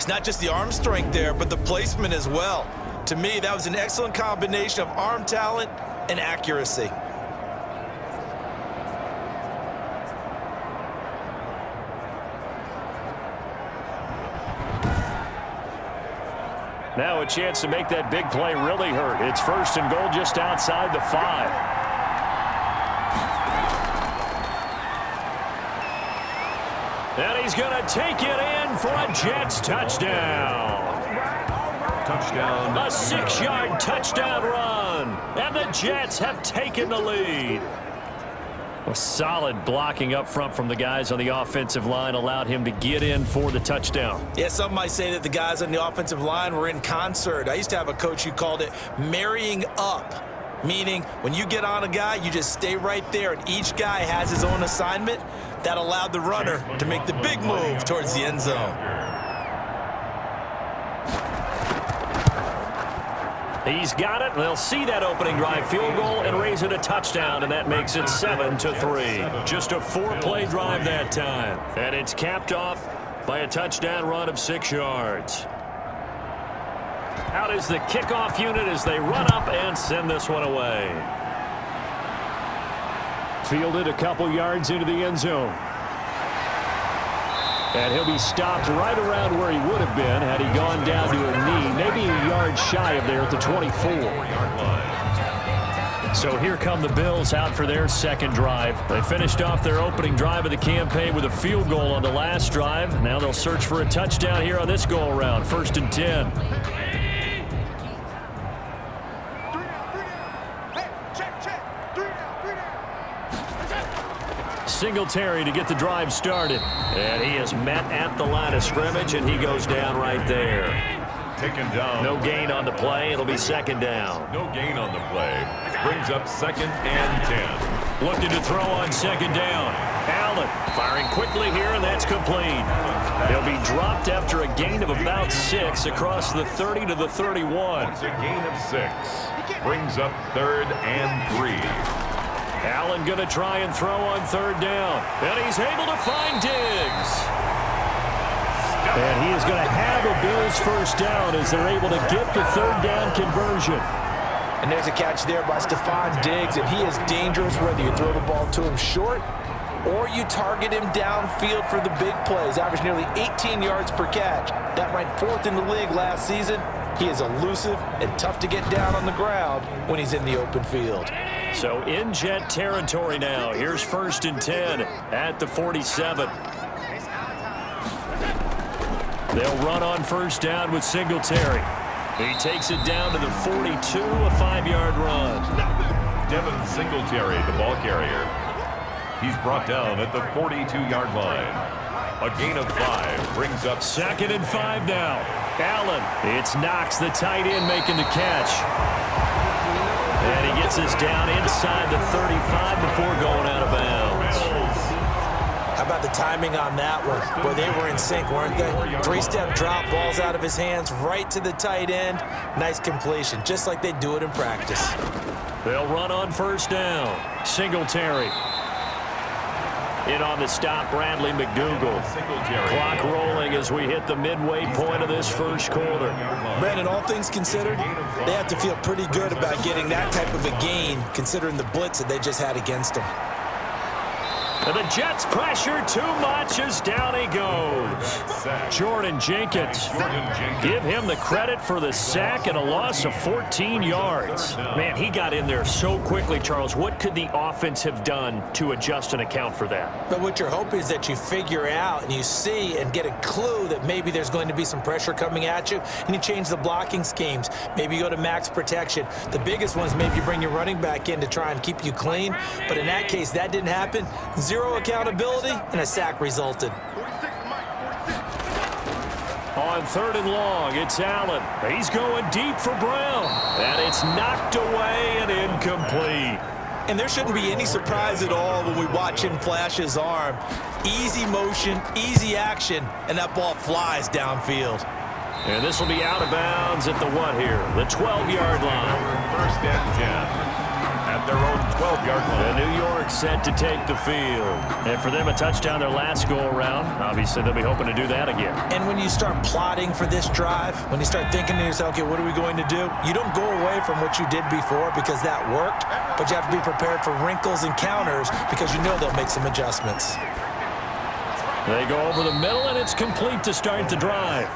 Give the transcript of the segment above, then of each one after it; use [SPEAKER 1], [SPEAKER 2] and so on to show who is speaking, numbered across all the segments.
[SPEAKER 1] It's not just the arm strength there, but the placement as well. To me, that was an excellent combination of arm talent and accuracy.
[SPEAKER 2] Now a chance to make that big play really hurt. It's 1st and goal just outside the 5. And he's going to take it in for a Jets touchdown.
[SPEAKER 3] Touchdown.
[SPEAKER 2] A 6-yard touchdown run. And the Jets have taken the lead. A solid blocking up front from the guys on the offensive line allowed him to get in for the touchdown.
[SPEAKER 1] Yeah, some might say that the guys on the offensive line were in concert. I used to have a coach who called it marrying up, meaning when you get on a guy, you just stay right there, and each guy has his own assignment. That allowed the runner to make the big move towards the end zone.
[SPEAKER 2] He's got it. They'll see that opening drive field goal and raise it a touchdown, and that makes it 7-3. Just a 4-play drive that time. And it's capped off by a touchdown run of 6 yards. Out is the kickoff unit as they run up and send this one away. Fielded a couple yards into the end zone. And he'll be stopped right around where he would have been had he gone down to a knee, maybe a yard shy of there at the 24. So here come the Bills out for their second drive. They finished off their opening drive of the campaign with a field goal on the last drive. Now they'll search for a touchdown here on this go-around. 1st and 10. Singletary to get the drive started. And he is met at the line of scrimmage, and he goes down right there.
[SPEAKER 3] Taken down.
[SPEAKER 2] No gain on the play. It'll be 2nd down.
[SPEAKER 3] No gain on the play. Brings up 2nd and 10.
[SPEAKER 2] Looking to throw on 2nd down. Allen firing quickly here, and that's complete. He'll be dropped after a gain of about 6 across the 30 to the 31.
[SPEAKER 3] It's a gain of 6. Brings up 3rd and 3.
[SPEAKER 2] Allen going to try and throw on 3rd down. And he's able to find Diggs. And he is going to have a Bills first down as they're able to get the 3rd down conversion.
[SPEAKER 1] And there's a catch there by Stephon Diggs, and he is dangerous whether you throw the ball to him short or you target him downfield for the big plays. Averaged nearly 18 yards per catch. That ranked 4th in the league last season. He is elusive and tough to get down on the ground when he's in the open field.
[SPEAKER 2] So in Jet territory now. Here's 1st and 10 at the 47. They'll run on 1st down with Singletary. He takes it down to the 42, a 5-yard run.
[SPEAKER 3] Devin Singletary, the ball carrier. He's brought down at the 42-yard line. A gain of 5 brings up
[SPEAKER 2] 2nd and 5 now. Allen. It's Knox, the tight end, making the catch. And he gets us down inside the 35 before going out of bounds.
[SPEAKER 1] How about the timing on that one? Boy, they were in sync, weren't they? 3-step drop, balls out of his hands, right to the tight end. Nice completion, just like they do it in practice.
[SPEAKER 2] They'll run on 1st down. Singletary. In on the stop, Bradley McDougal. Clock rolling as we hit the midway point of this first quarter.
[SPEAKER 1] Brandon, all things considered, they have to feel pretty good about getting that type of a gain, considering the blitz that they just had against them.
[SPEAKER 2] And the Jets pressure too much as down he goes. Jordan Jenkins. Give him the credit for the sack and a loss of 14 yards. Man, he got in there so quickly, Charles. What could the offense have done to adjust and account for that?
[SPEAKER 1] But what you're hoping is that you figure out and you see and get a clue that maybe there's going to be some pressure coming at you, and you change the blocking schemes. Maybe you go to max protection. The biggest one is maybe you bring your running back in to try and keep you clean. But in that case, that didn't happen. Zero accountability, and a sack resulted.
[SPEAKER 2] On 3rd and long, it's Allen. He's going deep for Brown. And it's knocked away and incomplete.
[SPEAKER 1] And there shouldn't be any surprise at all when we watch him flash his arm. Easy motion, easy action, and that ball flies downfield.
[SPEAKER 2] And this will be out of bounds at the what here? The 12-yard line.
[SPEAKER 3] 1st and 10. At at their own 12-yard line.
[SPEAKER 2] New York set to take the field. And for them, a touchdown their last go-around. Obviously, they'll be hoping to do that again.
[SPEAKER 1] And when you start plotting for this drive, when you start thinking to yourself, okay, what are we going to do? You don't go away from what you did before because that worked, but you have to be prepared for wrinkles and counters because you know they'll make some adjustments.
[SPEAKER 2] They go over the middle, and it's complete to start the drive.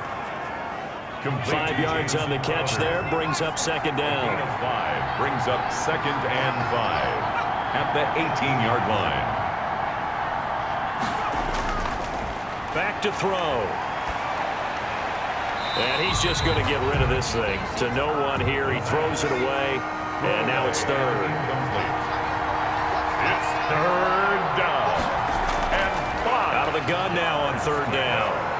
[SPEAKER 2] 5 yards on the catch there, brings up second down.
[SPEAKER 3] 5 brings up 2nd and 5 at the 18-yard line.
[SPEAKER 2] Back to throw. And he's just going to get rid of this thing. To no one here, he throws it away, and now it's third.
[SPEAKER 3] It's 3rd down and 5.
[SPEAKER 2] Out of the gun now on 3rd down.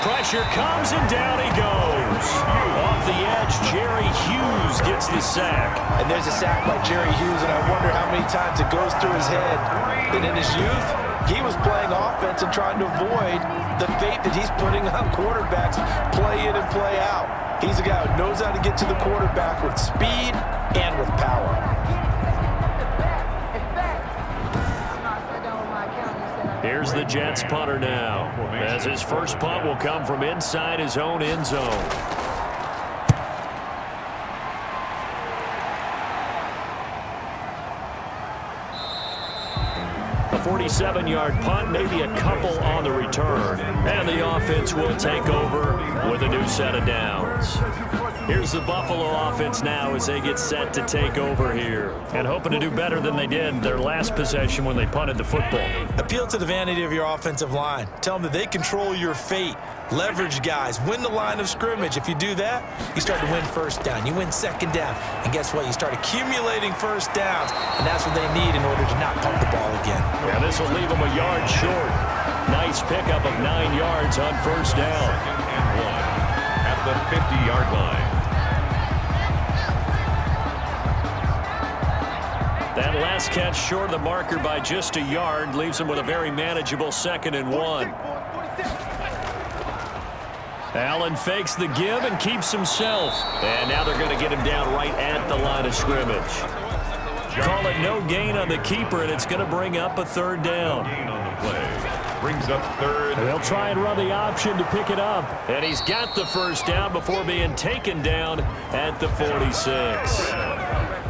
[SPEAKER 2] Pressure comes, and down he goes. Off the edge, Jerry Hughes gets the sack.
[SPEAKER 1] And there's a sack by Jerry Hughes, and I wonder how many times it goes through his head that in his youth, he was playing offense and trying to avoid the fate that he's putting on quarterbacks play in and play out. He's a guy who knows how to get to the quarterback with speed and with power.
[SPEAKER 2] Here's the Jets punter now, as his first punt will come from inside his own end zone. A 47-yard punt, maybe a couple on the return, and the offense will take over with a new set of downs. Here's the Buffalo offense now as they get set to take over here, and hoping to do better than they did their last possession when they punted the football.
[SPEAKER 1] Appeal to the vanity of your offensive line. Tell them that they control your fate. Leverage guys. Win the line of scrimmage. If you do that, you start to win first down. You win second down. And guess what? You start accumulating first downs, and that's what they need in order to not pump the ball again.
[SPEAKER 2] Yeah, this will leave them a yard short. Nice pickup of 9 yards on first down.
[SPEAKER 3] 2nd and 1 at the 50-yard line.
[SPEAKER 2] That last catch short of the marker by just a yard leaves him with a very manageable 2nd and 1. Allen fakes the give and keeps himself. And now they're going to get him down right at the line of scrimmage. Call it no gain on the keeper, and it's going to bring up a 3rd down.
[SPEAKER 3] Gain on the play. Brings up 3rd.
[SPEAKER 2] They'll try and run the option to pick it up. And he's got the first down before being taken down at the 46.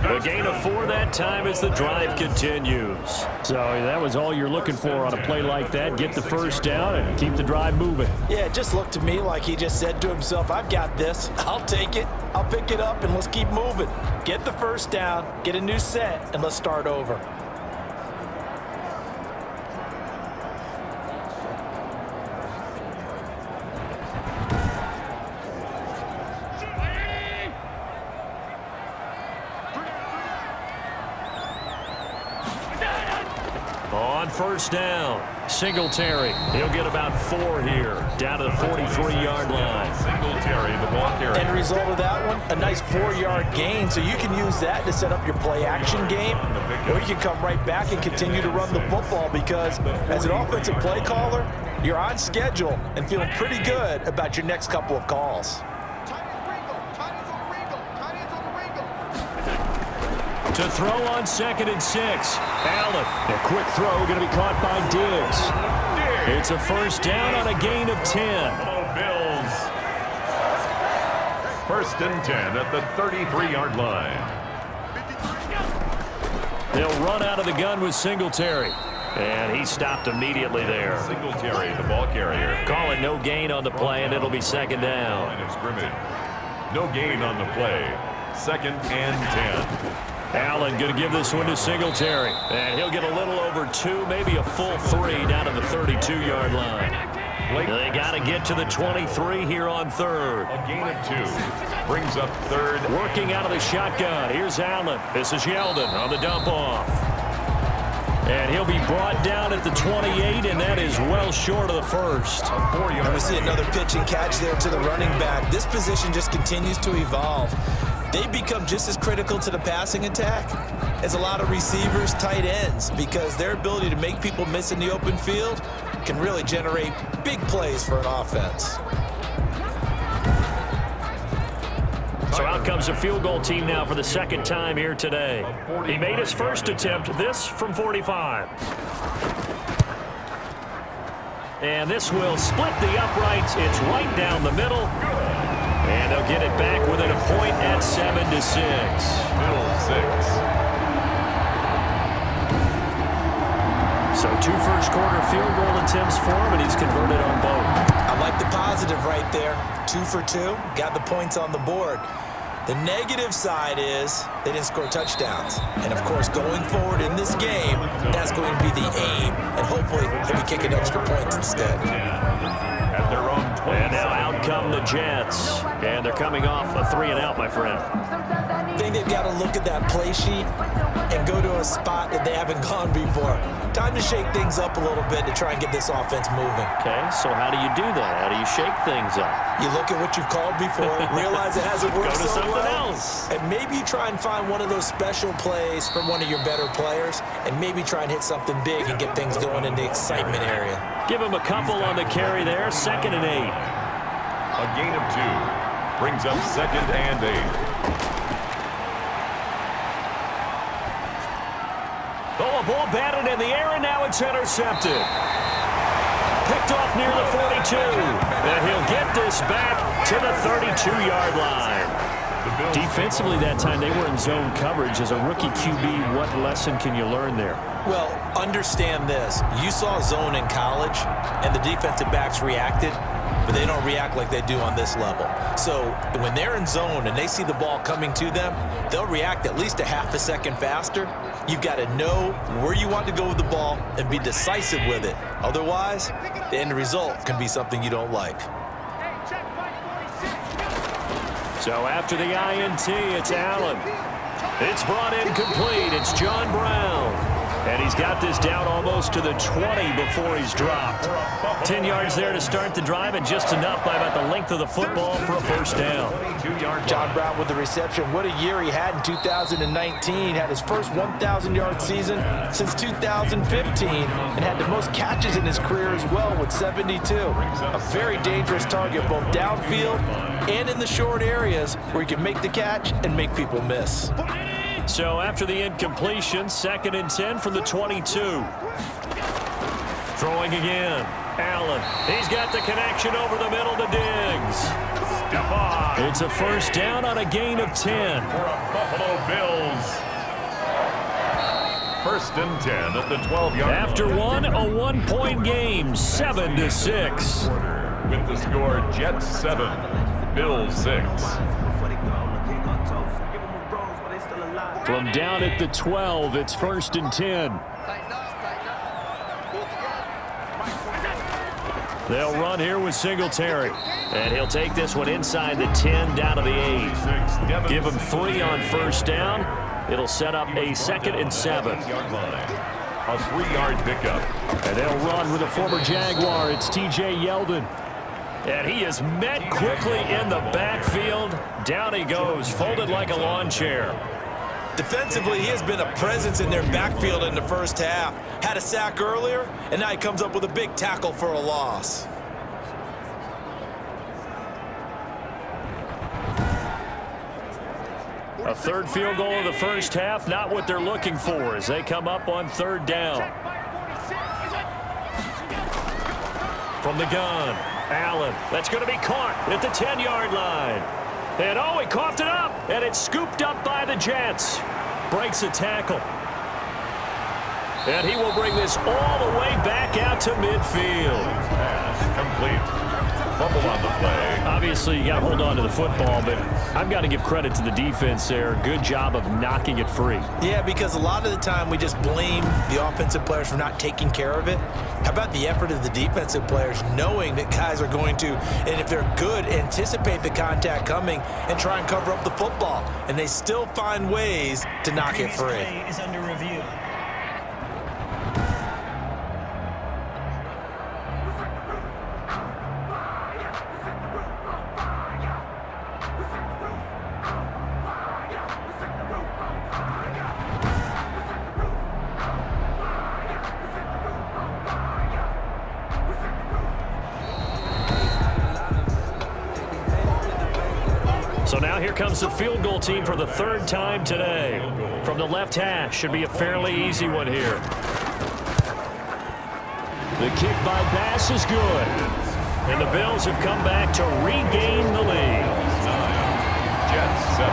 [SPEAKER 2] A gain of 4 that time as the drive continues. So that was all you're looking for on a play like that. Get the first down and keep the drive moving.
[SPEAKER 1] Yeah, it just looked to me like he just said to himself, I've got this. I'll take it. I'll pick it up, and let's keep moving. Get the first down, get a new set, and let's start over.
[SPEAKER 2] On first down, Singletary. He'll get about 4 here, down to the 43-yard line.
[SPEAKER 3] Singletary, the ball carrier.
[SPEAKER 1] End result of that one, a nice 4-yard gain, so you can use that to set up your play-action game, or you can come right back and continue to run the football because as an offensive play caller, you're on schedule and feeling pretty good about your next couple of calls.
[SPEAKER 2] To throw on 2nd and 6. Allen, a quick throw going to be caught by Diggs. It's a first down on a gain of 10.
[SPEAKER 3] Bills. 1st and 10 at the 33-yard line.
[SPEAKER 2] They'll run out of the gun with Singletary. And he stopped immediately there.
[SPEAKER 3] Singletary, the ball carrier.
[SPEAKER 2] Call it no gain on the play, and it'll be 2nd down.
[SPEAKER 3] Line of scrimmage. No gain on the play. 2nd and 10.
[SPEAKER 2] Allen going to give this one to Singletary. And he'll get a little over 2, maybe a full 3 down to the 32-yard line. They got to get to the 23 here on 3rd.
[SPEAKER 3] A gain of 2. Brings up 3rd.
[SPEAKER 2] Working out of the shotgun. Here's Allen. This is Yeldon on the dump off. And he'll be brought down at the 28, and that is well short of the first.
[SPEAKER 1] And we see another pitch and catch there to the running back. This position just continues to evolve. They become just as critical to the passing attack as a lot of receivers, tight ends, because their ability to make people miss in the open field can really generate big plays for an offense.
[SPEAKER 2] So out comes a field goal team now for the second time here today. He made his first attempt, this from 45. And this will split the uprights. It's right down the middle. And they'll get it back within a point at 7-6.
[SPEAKER 3] Bills 6.
[SPEAKER 2] So 2 first-quarter field goal attempts for him, and he's converted on both.
[SPEAKER 1] I like the positive right there. 2 for 2. Got the points on the board. The negative side is they didn't score touchdowns. And, of course, going forward in this game, that's going to be the aim. And hopefully he'll be kicking extra points instead.
[SPEAKER 3] At their own 20.
[SPEAKER 2] And now out come the Jets. And they're coming off a 3-and-out, my friend.
[SPEAKER 1] I think they've got to look at that play sheet and go to a spot that they haven't gone before. Time to shake things up a little bit to try and get this offense moving.
[SPEAKER 2] Okay, so how do you do that? How do you shake things up?
[SPEAKER 1] You look at what you've called before, realize it hasn't worked
[SPEAKER 2] Go to
[SPEAKER 1] so
[SPEAKER 2] something
[SPEAKER 1] well,
[SPEAKER 2] else.
[SPEAKER 1] and maybe try and find one of those special plays from one of your better players, and maybe try and hit something big and get things going in the excitement area.
[SPEAKER 2] Give him a couple on the carry there, 2nd and 8.
[SPEAKER 3] A gain of 2 brings up 2nd and 8.
[SPEAKER 2] Oh, a ball batted in the air, and now it's intercepted. Picked off near the 42. And he'll get this back to the 32-yard line. Defensively that time, they were in zone coverage. As a rookie QB, what lesson can you learn there?
[SPEAKER 1] Well, understand this. You saw zone in college, and the defensive backs reacted, but they don't react like they do on this level. So when they're in zone and they see the ball coming to them, they'll react at least a half a second faster. You've got to know where you want to go with the ball and be decisive with it. Otherwise, the end result can be something you don't like.
[SPEAKER 2] So after the INT, it's Allen. It's brought in complete. It's John Brown. And he's got this down almost to the 20 before he's dropped. 10 yards there to start the drive, and just enough by about the length of the football for a first down.
[SPEAKER 1] John Brown with the reception. What a year he had in 2019. Had his first 1,000-yard season since 2015 and had the most catches in his career as well with 72. A very dangerous target both downfield and in the short areas where he can make the catch and make people miss.
[SPEAKER 2] So after the incompletion, 2nd and 10 from the 22. Throwing again. Allen. He's got the connection over the middle to Diggs. It's a first down on a gain of 10.
[SPEAKER 3] For a Buffalo Bills. 1st and 10 at the 12-yard line.
[SPEAKER 2] After one, a 1-point game, 7-6.
[SPEAKER 3] With the score, Jets 7, Bills 6.
[SPEAKER 2] From down at the 12, it's 1st and 10. They'll run here with Singletary. And he'll take this one inside the 10 down to the 8. Give him 3 on first down. It'll set up a 2nd and 7.
[SPEAKER 3] A 3-yard pickup.
[SPEAKER 2] And they'll run with a former Jaguar. It's T.J. Yeldon. And he is met quickly in the backfield. Down he goes, folded like a lawn chair.
[SPEAKER 1] Defensively, he has been a presence in their backfield in the first half. Had a sack earlier, and now he comes up with a big tackle for a loss.
[SPEAKER 2] A 3rd field goal of the first half, not what they're looking for as they come up on 3rd down. From the gun, Allen. That's going to be caught at the 10-yard line. And oh, he coughed it up, and it's scooped up by the Jets. Breaks a tackle. And he will bring this all the way back out to midfield.
[SPEAKER 3] Pass complete. Fumble on the play.
[SPEAKER 2] Obviously, you got to hold on to the football, but I've got to give credit to the defense there. Good job of knocking it free.
[SPEAKER 1] Yeah, because a lot of the time we just blame the offensive players for not taking care of it. How about the effort of the defensive players knowing that guys are going to, and if they're good, anticipate the contact coming and try and cover up the football. And they still find ways to knock it free.
[SPEAKER 4] Is under review.
[SPEAKER 2] So now here comes the field goal team for the third time today. From the left hash, should be a fairly easy one here. The kick by Bass is good. And the Bills have come back to regain the lead.
[SPEAKER 3] Jets 7.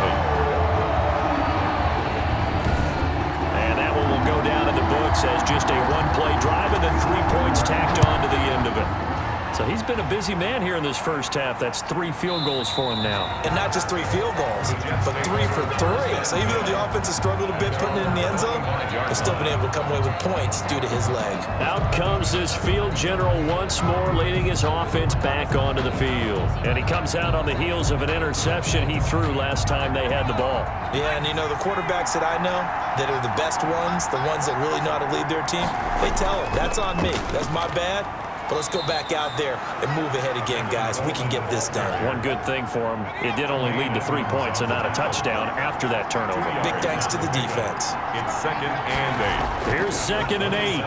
[SPEAKER 2] And that one will go down in the books as just a one-play drive and then 3 points tacked on to the end of it. So he's been a busy man here in this first half. That's 3 field goals for him now.
[SPEAKER 1] And not just 3 field goals, but 3 for 3. So even though the offense has struggled a bit putting it in the end zone, they've still been able to come away with points due to his leg.
[SPEAKER 2] Out comes this field general once more, leading his offense back onto the field. And he comes out on the heels of an interception he threw last time they had the ball.
[SPEAKER 1] Yeah, and you know, the quarterbacks that I know that are the best ones, the ones that really know how to lead their team, they tell them, that's on me. That's my bad. But let's go back out there and move ahead again, guys. We can get this done.
[SPEAKER 2] One good thing for him, it did only lead to 3 points and not a touchdown after that turnover.
[SPEAKER 1] Big thanks to the defense.
[SPEAKER 3] It's 2nd and 8.
[SPEAKER 2] Here's 2nd and 8.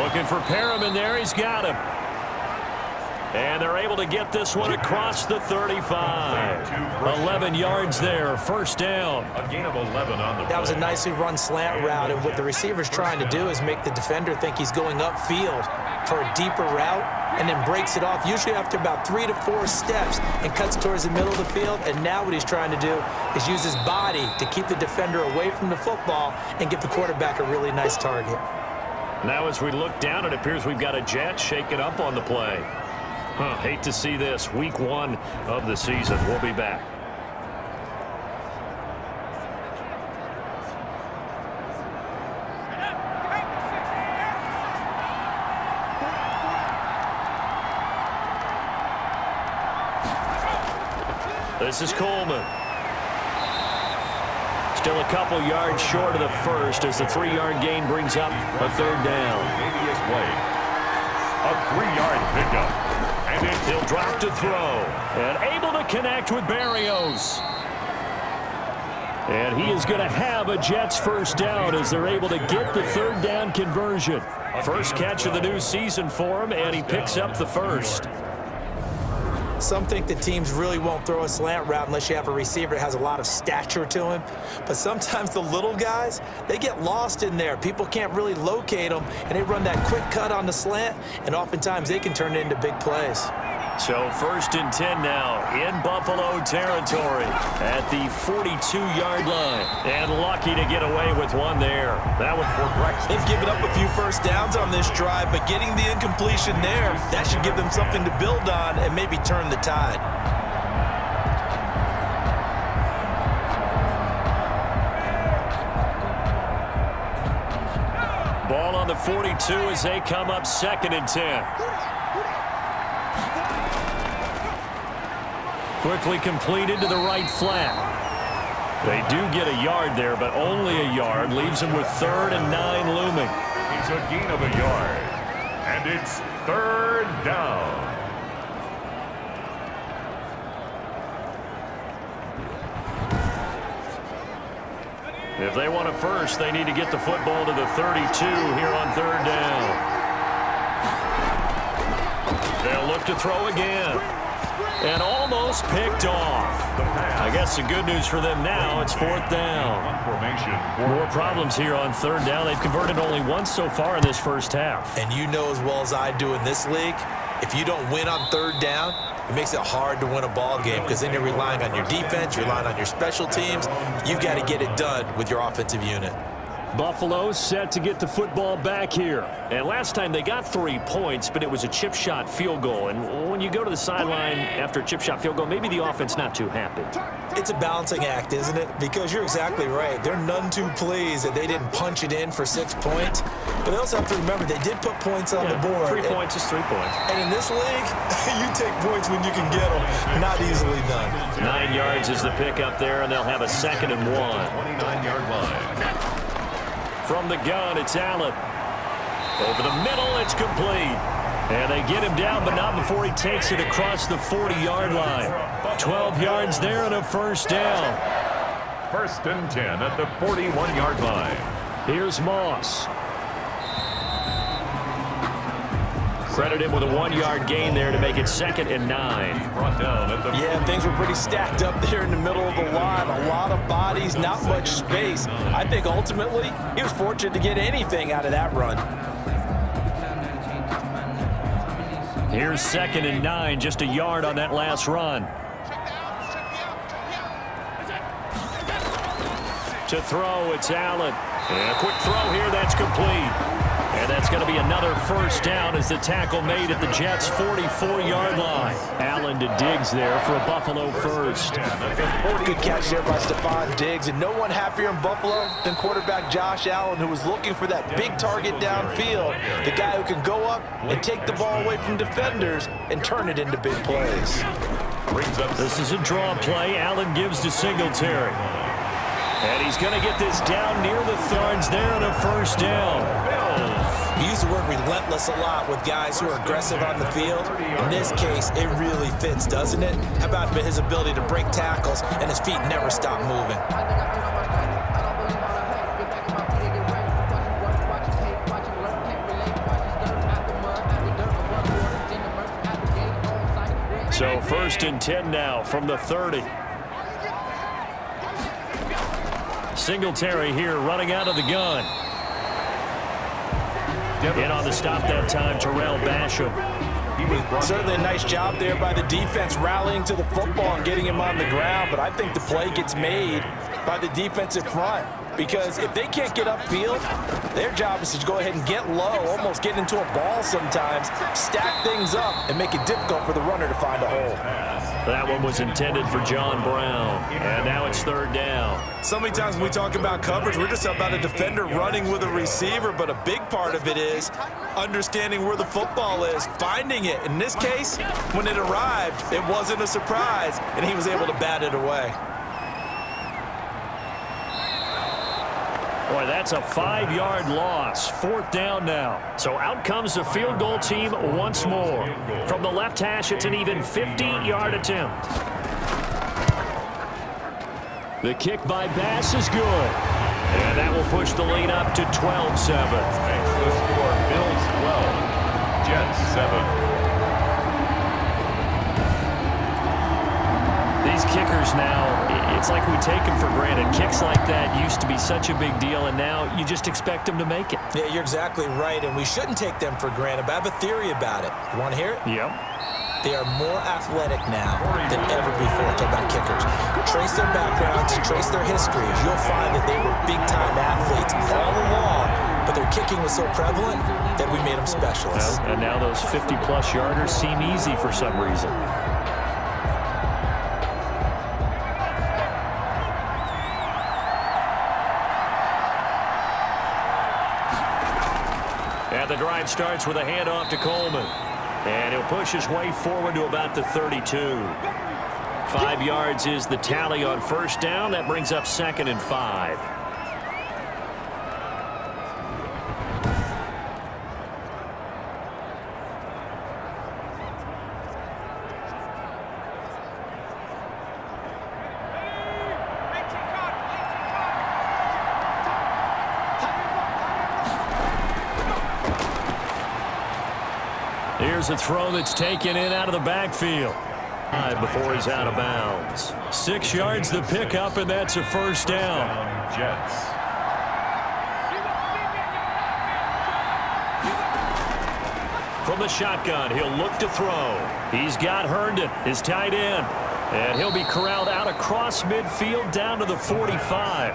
[SPEAKER 2] Looking for Perriman there. He's got him. And they're able to get this one across the 35. 11 yards there, first down.
[SPEAKER 3] A gain of 11 on the play.
[SPEAKER 1] That was a nicely run slant route, and what the receiver's trying to do is make the defender think he's going upfield for a deeper route and then breaks it off, usually after about 3 to 4 steps, and cuts towards the middle of the field. And now what he's trying to do is use his body to keep the defender away from the football and give the quarterback a really nice target.
[SPEAKER 2] Now as we look down, it appears we've got a jet shaking up on the play. Hate to see this. Week 1 of the season. We'll be back. This is Coleman. Still a couple yards short of the first as the 3-yard gain brings up a third down.
[SPEAKER 3] Play. A 3-yard pickup.
[SPEAKER 2] And he'll drop to throw. And able to connect with Berrios. And he is going to have a Jets first down as they're able to get the third down conversion. First catch of the new season for him, and he picks up the first.
[SPEAKER 1] Some think that teams really won't throw a slant route unless you have a receiver that has a lot of stature to him. But sometimes the little guys, they get lost in there. People can't really locate them, and they run that quick cut on the slant, and oftentimes they can turn it into big plays.
[SPEAKER 2] So 1st and 10 now in Buffalo territory at the 42-yard line. And lucky to get away with one there. That one for Braxton.
[SPEAKER 1] They've given up a few first downs on this drive, but getting the incompletion there, that should give them something to build on and maybe turn the tide.
[SPEAKER 2] Ball on the 42 as they come up 2nd and 10. Quickly completed to the right flat. They do get a yard there, but only a yard. Leaves them with 3rd and 9 looming.
[SPEAKER 3] It's a gain of a yard. And it's 3rd down.
[SPEAKER 2] If they want a first, they need to get the football to the 32 here on 3rd down. They'll look to throw again. And almost picked off. I guess the good news for them now, it's 4th down. More problems here on 3rd down. They've converted only once so far in this first half.
[SPEAKER 1] And you know as well as I do in this league, if you don't win on 3rd down, it makes it hard to win a ball game because then you're relying on your defense, you're relying on your special teams. You've got to get it done with your offensive unit.
[SPEAKER 2] Buffalo set to get the football back here. And last time they got 3 points, but it was a chip shot field goal. And when you go to the sideline after a chip shot field goal, maybe the offense not too happy.
[SPEAKER 1] It's a balancing act, isn't it? Because you're exactly right. They're none too pleased that they didn't punch it in for 6 points. But they also have to remember they did put points on the board.
[SPEAKER 2] 3 points is 3 points.
[SPEAKER 1] And in this league, you take points when you can get them. Not easily done.
[SPEAKER 2] 9 yards is the pickup there, and they'll have a 2nd and 1.
[SPEAKER 3] 29-yard line.
[SPEAKER 2] From the gun, it's Allen. Over the middle, it's complete. And they get him down, but not before he takes it across the 40-yard line. 12 yards there and a first down.
[SPEAKER 3] 1st and 10 at the 41-yard line.
[SPEAKER 2] Here's Moss. Credit him with a 1-yard gain there to make it 2nd and 9.
[SPEAKER 1] Yeah, things were pretty stacked up there in the middle of the line. A lot of bodies, not much space. I think ultimately he was fortunate to get anything out of that run.
[SPEAKER 2] Here's 2nd and 9, just a yard on that last run. To throw, it's Allen. And a quick throw here, that's complete. And that's going to be another first down as the tackle made at the Jets' 44-yard line. Allen to Diggs there for a Buffalo first.
[SPEAKER 1] Good catch there by Stephon Diggs, and no one happier in Buffalo than quarterback Josh Allen, who was looking for that big target downfield, the guy who can go up and take the ball away from defenders and turn it into big plays.
[SPEAKER 2] This is a draw play. Allen gives to Singletary. And he's going to get this down near the Thorns there on a first down.
[SPEAKER 1] You use the word relentless a lot with guys who are aggressive on the field. In this case, it really fits, doesn't it? How about his ability to break tackles and his feet never stop moving?
[SPEAKER 2] So 1st and 10 now from the 30. Singletary here running out of the gun. In on the stop that time, Terrell Basham.
[SPEAKER 1] Certainly a nice job there by the defense rallying to the football and getting him on the ground, but I think the play gets made by the defensive front, because if they can't get upfield, their job is to go ahead and get low, almost get into a ball sometimes, stack things up, and make it difficult for the runner to find a hole.
[SPEAKER 2] That one was intended for John Brown, and now it's 3rd down.
[SPEAKER 1] So many times when we talk about coverage, we're just about a defender running with a receiver, but a big part of it is understanding where the football is, finding it. In this case, when it arrived, it wasn't a surprise, and he was able to bat it away.
[SPEAKER 2] Boy, that's a 5-yard loss. 4th down now. So out comes the field goal team once more. From the left hash, it's an even 50-yard attempt. The kick by Bass is good. And that will push the lead up to 12-7.
[SPEAKER 3] Makes the score Bills 12, Jets 7.
[SPEAKER 2] These kickers now, it's like we take them for granted. Kicks like that used to be such a big deal, and now you just expect them to make it.
[SPEAKER 1] Yeah, you're exactly right, and we shouldn't take them for granted, but I have a theory about it. You want to hear it?
[SPEAKER 2] Yep.
[SPEAKER 1] They are more athletic now than ever before. Talk about kickers. Trace their backgrounds, trace their histories. You'll find that they were big-time athletes all along, but their kicking was so prevalent that we made them specialists.
[SPEAKER 2] Well, and now those 50-plus yarders seem easy for some reason. And the drive starts with a handoff to Coleman. And he'll push his way forward to about the 32. 5 yards is the tally on first down. That brings up 2nd and 5. Here's a throw that's taken in out of the backfield. Before he's out of bounds. 6 yards the pickup, and that's a first down.
[SPEAKER 3] Jets.
[SPEAKER 2] From the shotgun, he'll look to throw. He's got Herndon, his tight end. And he'll be corralled out across midfield down to the 45.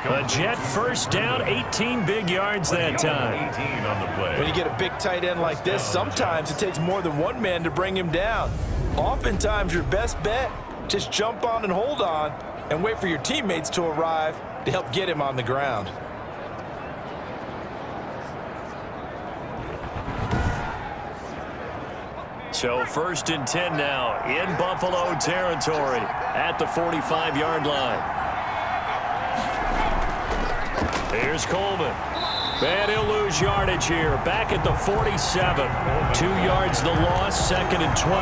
[SPEAKER 2] A Jet first down, 18 big yards that time.
[SPEAKER 3] 18 on the play.
[SPEAKER 1] When you get a big tight end like this, sometimes it takes more than one man to bring him down. Oftentimes, your best bet, just jump on and hold on and wait for your teammates to arrive to help get him on the ground.
[SPEAKER 2] So 1st and 10 now in Buffalo territory at the 45-yard line. Here's Coleman. And he'll lose yardage here. Back at the 47. 2 yards the loss, 2nd and 12.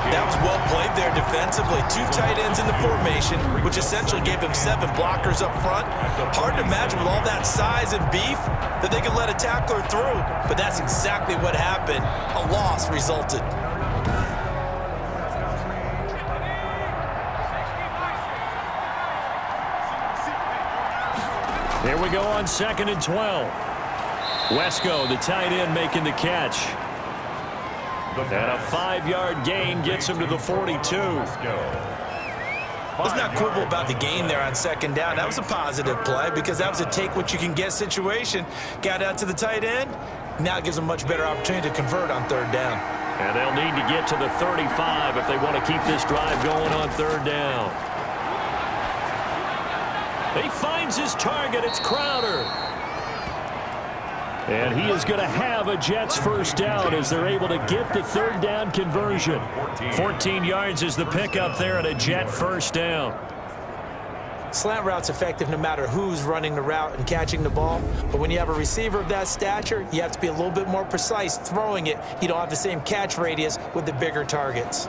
[SPEAKER 1] That was well played there defensively. 2 tight ends in the formation, which essentially gave them 7 blockers up front. Hard to imagine with all that size and beef that they could let a tackler through. But that's exactly what happened. A loss resulted.
[SPEAKER 2] Here we go on 2nd and 12. Wesco, the tight end, making the catch. And a 5-yard gain gets him to the 42.
[SPEAKER 1] Let's not quibble about the gain there on 2nd down. That was a positive play because that was a take-what-you-can-get situation. Got out to the tight end. Now it gives them much better opportunity to convert on 3rd down.
[SPEAKER 2] And they'll need to get to the 35 if they want to keep this drive going on 3rd down. He finds his target. It's Crowder. And he is going to have a Jets first down as they're able to get the 3rd down conversion. 14 yards is the pickup there at a Jet first down.
[SPEAKER 1] Slant route's effective no matter who's running the route and catching the ball. But when you have a receiver of that stature, you have to be a little bit more precise throwing it. You don't have the same catch radius with the bigger targets.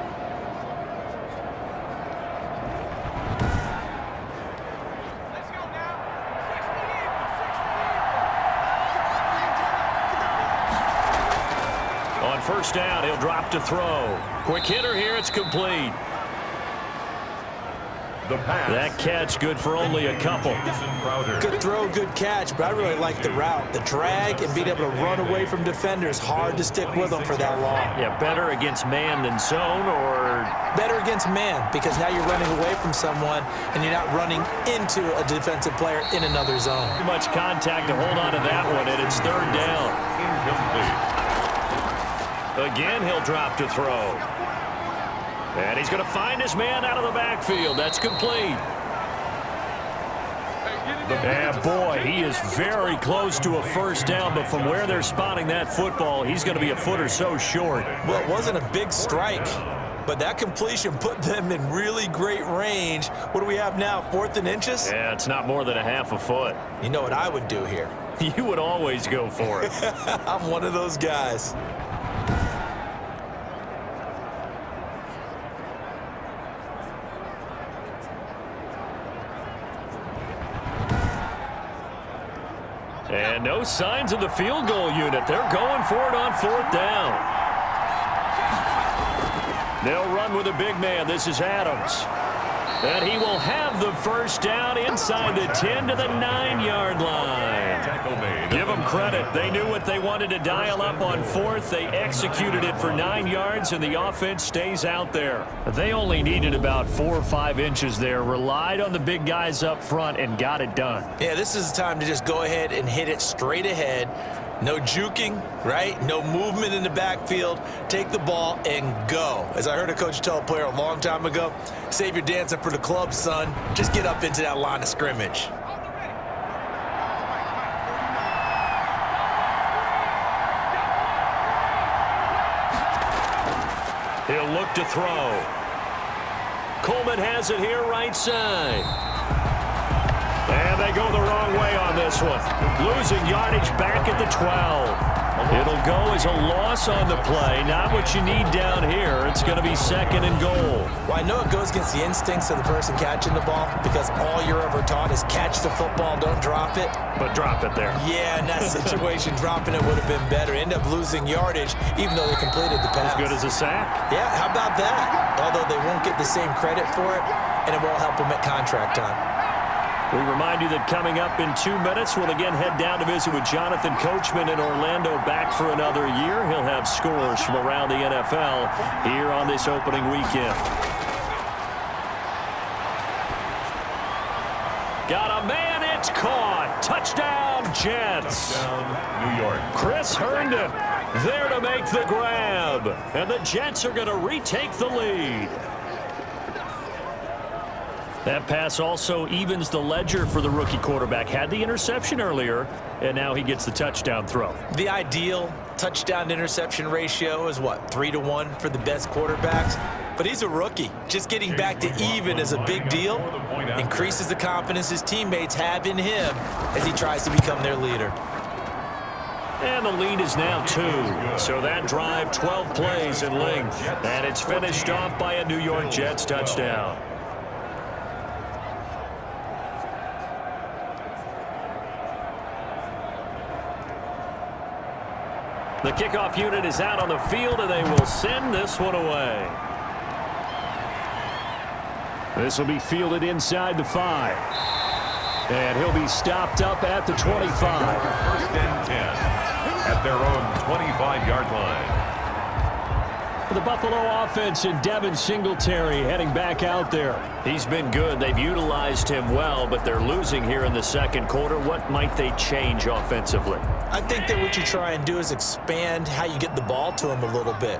[SPEAKER 2] First down, he'll drop to throw. Quick hitter here, it's complete. That catch good for only a couple.
[SPEAKER 1] Good throw, good catch, but I really like the route. The drag and being able to run away from defenders, hard to stick with them for that long.
[SPEAKER 2] Yeah, better against man than zone, or?
[SPEAKER 1] Better against man, because now you're running away from someone and you're not running into a defensive player in another zone.
[SPEAKER 2] Too much contact to hold on to that one, and it's 3rd down. Again, he'll drop to throw. And he's going to find his man out of the backfield. That's complete. And boy, he is very close to a first down, but from where they're spotting that football, he's going to be a foot or so short.
[SPEAKER 1] Well, it wasn't a big strike, but that completion put them in really great range. What do we have now, 4th and inches?
[SPEAKER 2] Yeah, it's not more than a half a foot.
[SPEAKER 1] You know what I would do here?
[SPEAKER 2] You would always go for it.
[SPEAKER 1] I'm one of those guys.
[SPEAKER 2] And no signs of the field goal unit. They're going for it on 4th down. They'll run with a big man. This is Adams. And he will have the first down inside the 10 to the 9-yard line. Give them credit. They knew what they wanted to dial up on 4th. They executed it for 9 yards, and the offense stays out there. They only needed about 4 or 5 inches there, relied on the big guys up front, and got it done.
[SPEAKER 1] Yeah, this is the time to just go ahead and hit it straight ahead. No juking, right? No movement in the backfield. Take the ball and go. As I heard a coach tell a player a long time ago, save your dancing for the club, son. Just get up into that line of scrimmage.
[SPEAKER 2] He'll look to throw. Coleman has it here right side. And they go the wrong way on this one. Losing yardage back at the 12. It'll go as a loss on the play. Not what you need down here. It's going to be 2nd and goal.
[SPEAKER 1] Well, I know it goes against the instincts of the person catching the ball because all you're ever taught is catch the football, don't drop it.
[SPEAKER 2] But drop it there.
[SPEAKER 1] Yeah, in that situation, dropping it would have been better. End up losing yardage even though they completed the pass.
[SPEAKER 2] As good as a sack.
[SPEAKER 1] Yeah, how about that? Although they won't get the same credit for it, and it won't help them at contract time.
[SPEAKER 2] We remind you that coming up in 2 minutes, we'll again head down to visit with Jonathan Coachman in Orlando, back for another year. He'll have scores from around the NFL here on this opening weekend. Got a man, it's caught. Touchdown, Jets.
[SPEAKER 3] Touchdown, New York.
[SPEAKER 2] Chris Herndon there to make the grab. And the Jets are going to retake the lead. That pass also evens the ledger for the rookie quarterback. Had the interception earlier, and now he gets the touchdown throw.
[SPEAKER 1] The ideal touchdown-interception ratio is, what, 3-to-1 for the best quarterbacks? But he's a rookie. Just getting back to even is a big deal. Increases the confidence his teammates have in him as he tries to become their leader.
[SPEAKER 2] And the lead is now 2. So that drive, 12 plays in length. And it's finished off by a New York Jets touchdown. The kickoff unit is out on the field, and they will send this one away. This will be fielded inside the 5. And he'll be stopped up at the 25.
[SPEAKER 3] First and 10 at their own 25-yard line.
[SPEAKER 2] The Buffalo offense and Devin Singletary heading back out there. He's been good. They've utilized him well, but they're losing here in the second quarter. What might they change offensively?
[SPEAKER 1] I think that what you try and do is expand how you get the ball to him a little bit.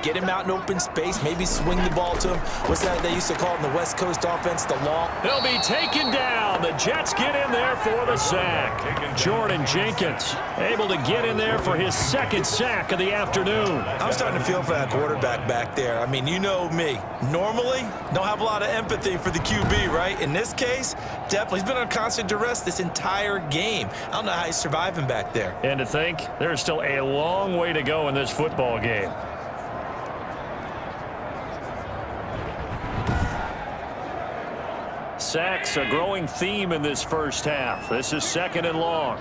[SPEAKER 1] Get him out in open space, maybe swing the ball to him. What's that they used to call it in the West Coast offense, the long?
[SPEAKER 2] He'll be taken down. The Jets get in there for the sack. Jordan Jenkins able to get in there for his second sack of the afternoon.
[SPEAKER 1] I'm starting to feel for that quarterback back there. I mean, you know me. Normally, don't have a lot of empathy for the QB, right? In this case, definitely. He's been on constant duress this entire game. I don't know how he's surviving back there.
[SPEAKER 2] And to think, there's still a long way to go in this football game. Sacks, a growing theme in this first half. This is second and long.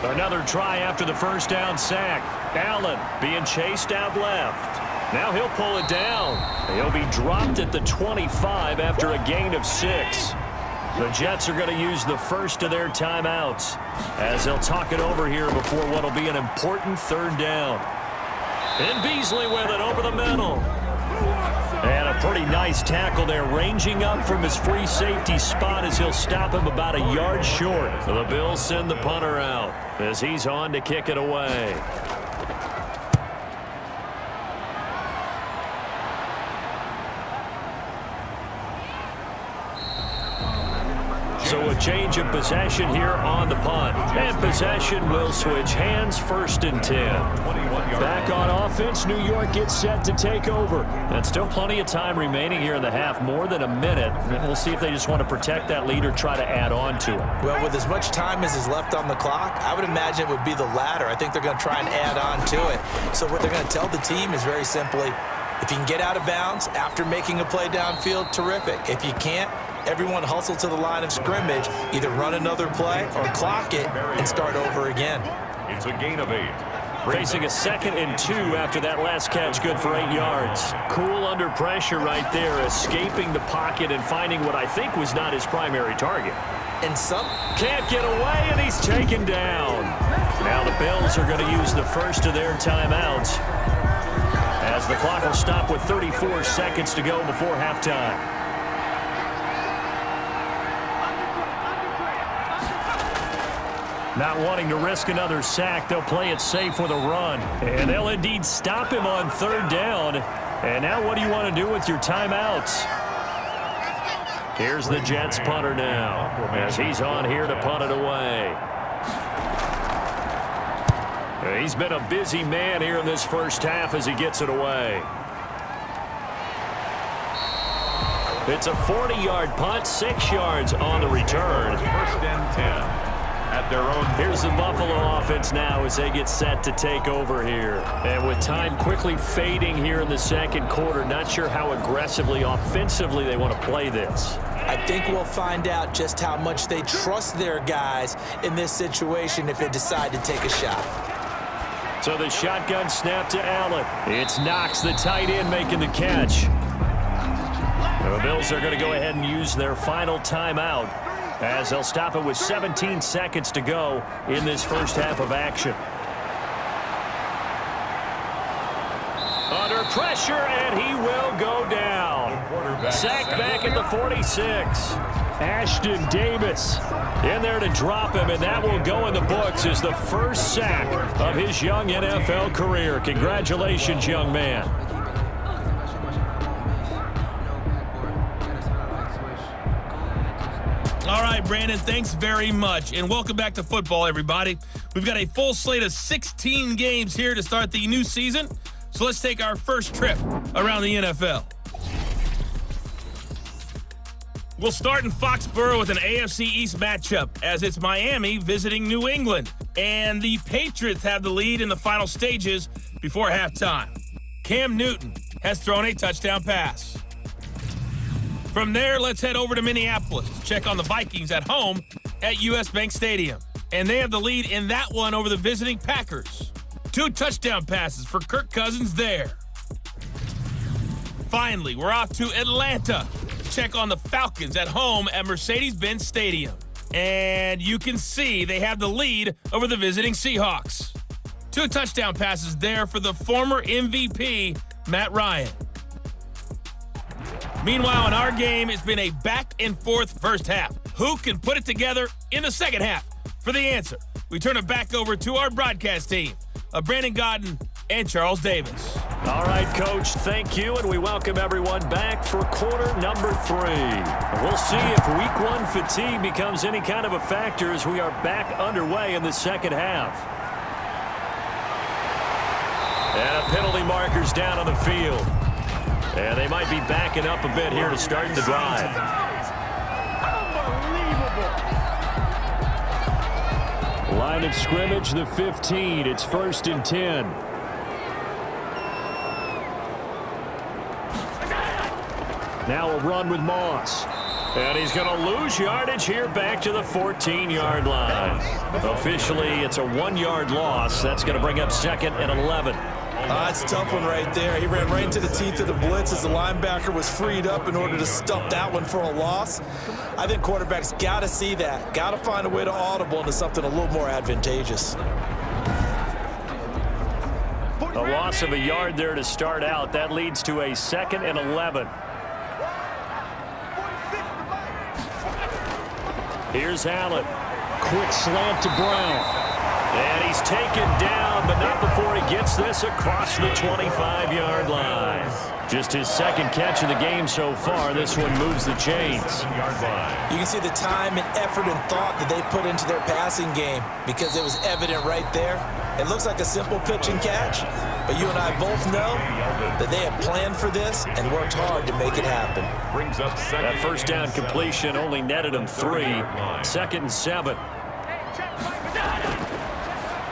[SPEAKER 2] Another try after the first down sack. Allen being chased out left. Now he'll pull it down. He'll be dropped at the 25 after a gain of 6. The Jets are going to use the first of their timeouts as they'll talk it over here before what will be an important third down. And Beasley with it over the middle. And a pretty nice tackle there, ranging up from his free safety spot as he'll stop him about a yard short. So the Bills send the punter out as he's on to kick it away. So a change of possession here on the punt. And possession will switch hands, 1st and 10. Back on offense, New York gets set to take over. And still plenty of time remaining here in the half, more than a minute. And we'll see if they just want to protect that lead or try to add on to it.
[SPEAKER 1] Well, with as much time as is left on the clock, I would imagine it would be the latter. I think they're going to try and add on to it. So what they're going to tell the team is very simply, if you can get out of bounds after making a play downfield, terrific. If you can't, everyone hustle to the line of scrimmage, either run another play or clock it and start over again.
[SPEAKER 3] It's a gain of 8.
[SPEAKER 2] Facing a 2nd and 2 after that last catch, good for 8 yards. Cool under pressure right there, escaping the pocket and finding what I think was not his primary target.
[SPEAKER 1] And some
[SPEAKER 2] can't get away, and he's taken down. Now the Bills are going to use the first of their timeouts as the clock will stop with 34 seconds to go before halftime. Not wanting to risk another sack, they'll play it safe with a run. And they'll indeed stop him on 3rd down. And now what do you want to do with your timeouts? Here's the Jets punter now as he's on here to punt it away. He's been a busy man here in this first half as he gets it away. It's a 40-yard punt, 6 yards on the return.
[SPEAKER 3] 1st and 10. At their own.
[SPEAKER 2] Here's the Buffalo offense now as they get set to take over here. And with time quickly fading here in the second quarter, not sure how aggressively, offensively they want to play this.
[SPEAKER 1] I think we'll find out just how much they trust their guys in this situation if they decide to take a shot.
[SPEAKER 2] So the shotgun snap to Allen. It's Knox, the tight end, making the catch. The Bills are going to go ahead and use their final timeout as they'll stop it with 17 seconds to go in this first half of action. Under pressure, and he will go down. Sacked back at the 46. Ashton Davis in there to drop him, and that will go in the books as the first sack of his young NFL career. Congratulations, young man.
[SPEAKER 4] All right, Brandon, thanks very much. And welcome back to football, everybody. We've got a full slate of 16 games here to start the new season. So let's take our first trip around the NFL. We'll start in Foxborough with an AFC East matchup as it's Miami visiting New England. And the Patriots have the lead in the final stages before halftime. Cam Newton has thrown a touchdown pass. From there, let's head over to Minneapolis to check on the Vikings at home at US Bank Stadium. And they have the lead in that one over the visiting Packers. 2 touchdown passes for Kirk Cousins there. Finally, we're off to Atlanta to check on the Falcons at home at Mercedes-Benz Stadium. And you can see they have the lead over the visiting Seahawks. 2 touchdown passes there for the former MVP, Matt Ryan. Meanwhile, in our game, it's been a back-and-forth first half. Who can put it together in the second half? For the answer, we turn it back over to our broadcast team of Brandon Godden and Charles Davis.
[SPEAKER 2] All right, Coach, thank you, and we welcome everyone back for quarter number 3. We'll see if week 1 fatigue becomes any kind of a factor as we are back underway in the second half. And a penalty marker's down on the field. And they might be backing up a bit here to start the drive. Line of scrimmage, the 15. It's 1st and 10. Now a run with Moss. And he's going to lose yardage here back to the 14-yard line. Officially, it's a 1-yard loss. That's going to bring up 2nd and 11.
[SPEAKER 1] That's a tough one right there. He ran right into the teeth of the blitz as the linebacker was freed up in order to stuff that one for a loss. I think quarterbacks got to see that. Got to find a way to audible into something a little more advantageous.
[SPEAKER 2] A loss of a yard there to start out. That leads to a 2nd and 11. Here's Allen. Quick slant to Brown. And he's taken down, but not before he gets this across the 25-yard line. Just his 2nd catch of the game so far. This one moves the chains.
[SPEAKER 1] You can see the time and effort and thought that they put into their passing game because it was evident right there. It looks like a simple pitch and catch, but you and I both know that they have planned for this and worked hard to make it happen.
[SPEAKER 2] That first down completion only netted him 3. 2nd and 7.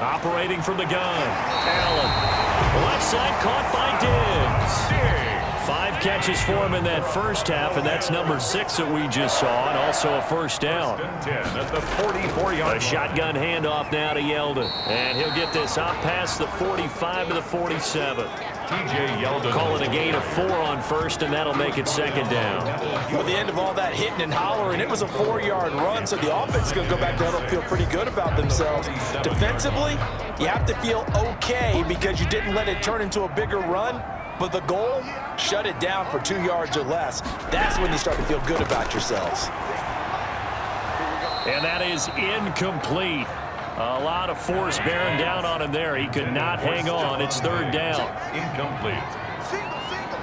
[SPEAKER 2] Operating from the gun. Allen. Left side caught by Diggs. 5 catches for him in that first half, and that's number 6 that we just saw, and also a first down.
[SPEAKER 3] At the 44-yard
[SPEAKER 2] A shotgun handoff now to Yeldon. And he'll get this out past the 45 to the 47.
[SPEAKER 3] TJ Yeldon.
[SPEAKER 2] Call it a gain of 4 on first, and that'll make it 2nd down.
[SPEAKER 1] Well, the end of all that hitting and hollering, it was a 4-yard run, so the offense is going to go back there and feel pretty good about themselves. Defensively, you have to feel okay because you didn't let it turn into a bigger run, but the goal, shut it down for 2 yards or less. That's when you start to feel good about yourselves.
[SPEAKER 2] And that is incomplete. A lot of force bearing down on him there. He could not hang on. It's 3rd down.
[SPEAKER 3] Incomplete.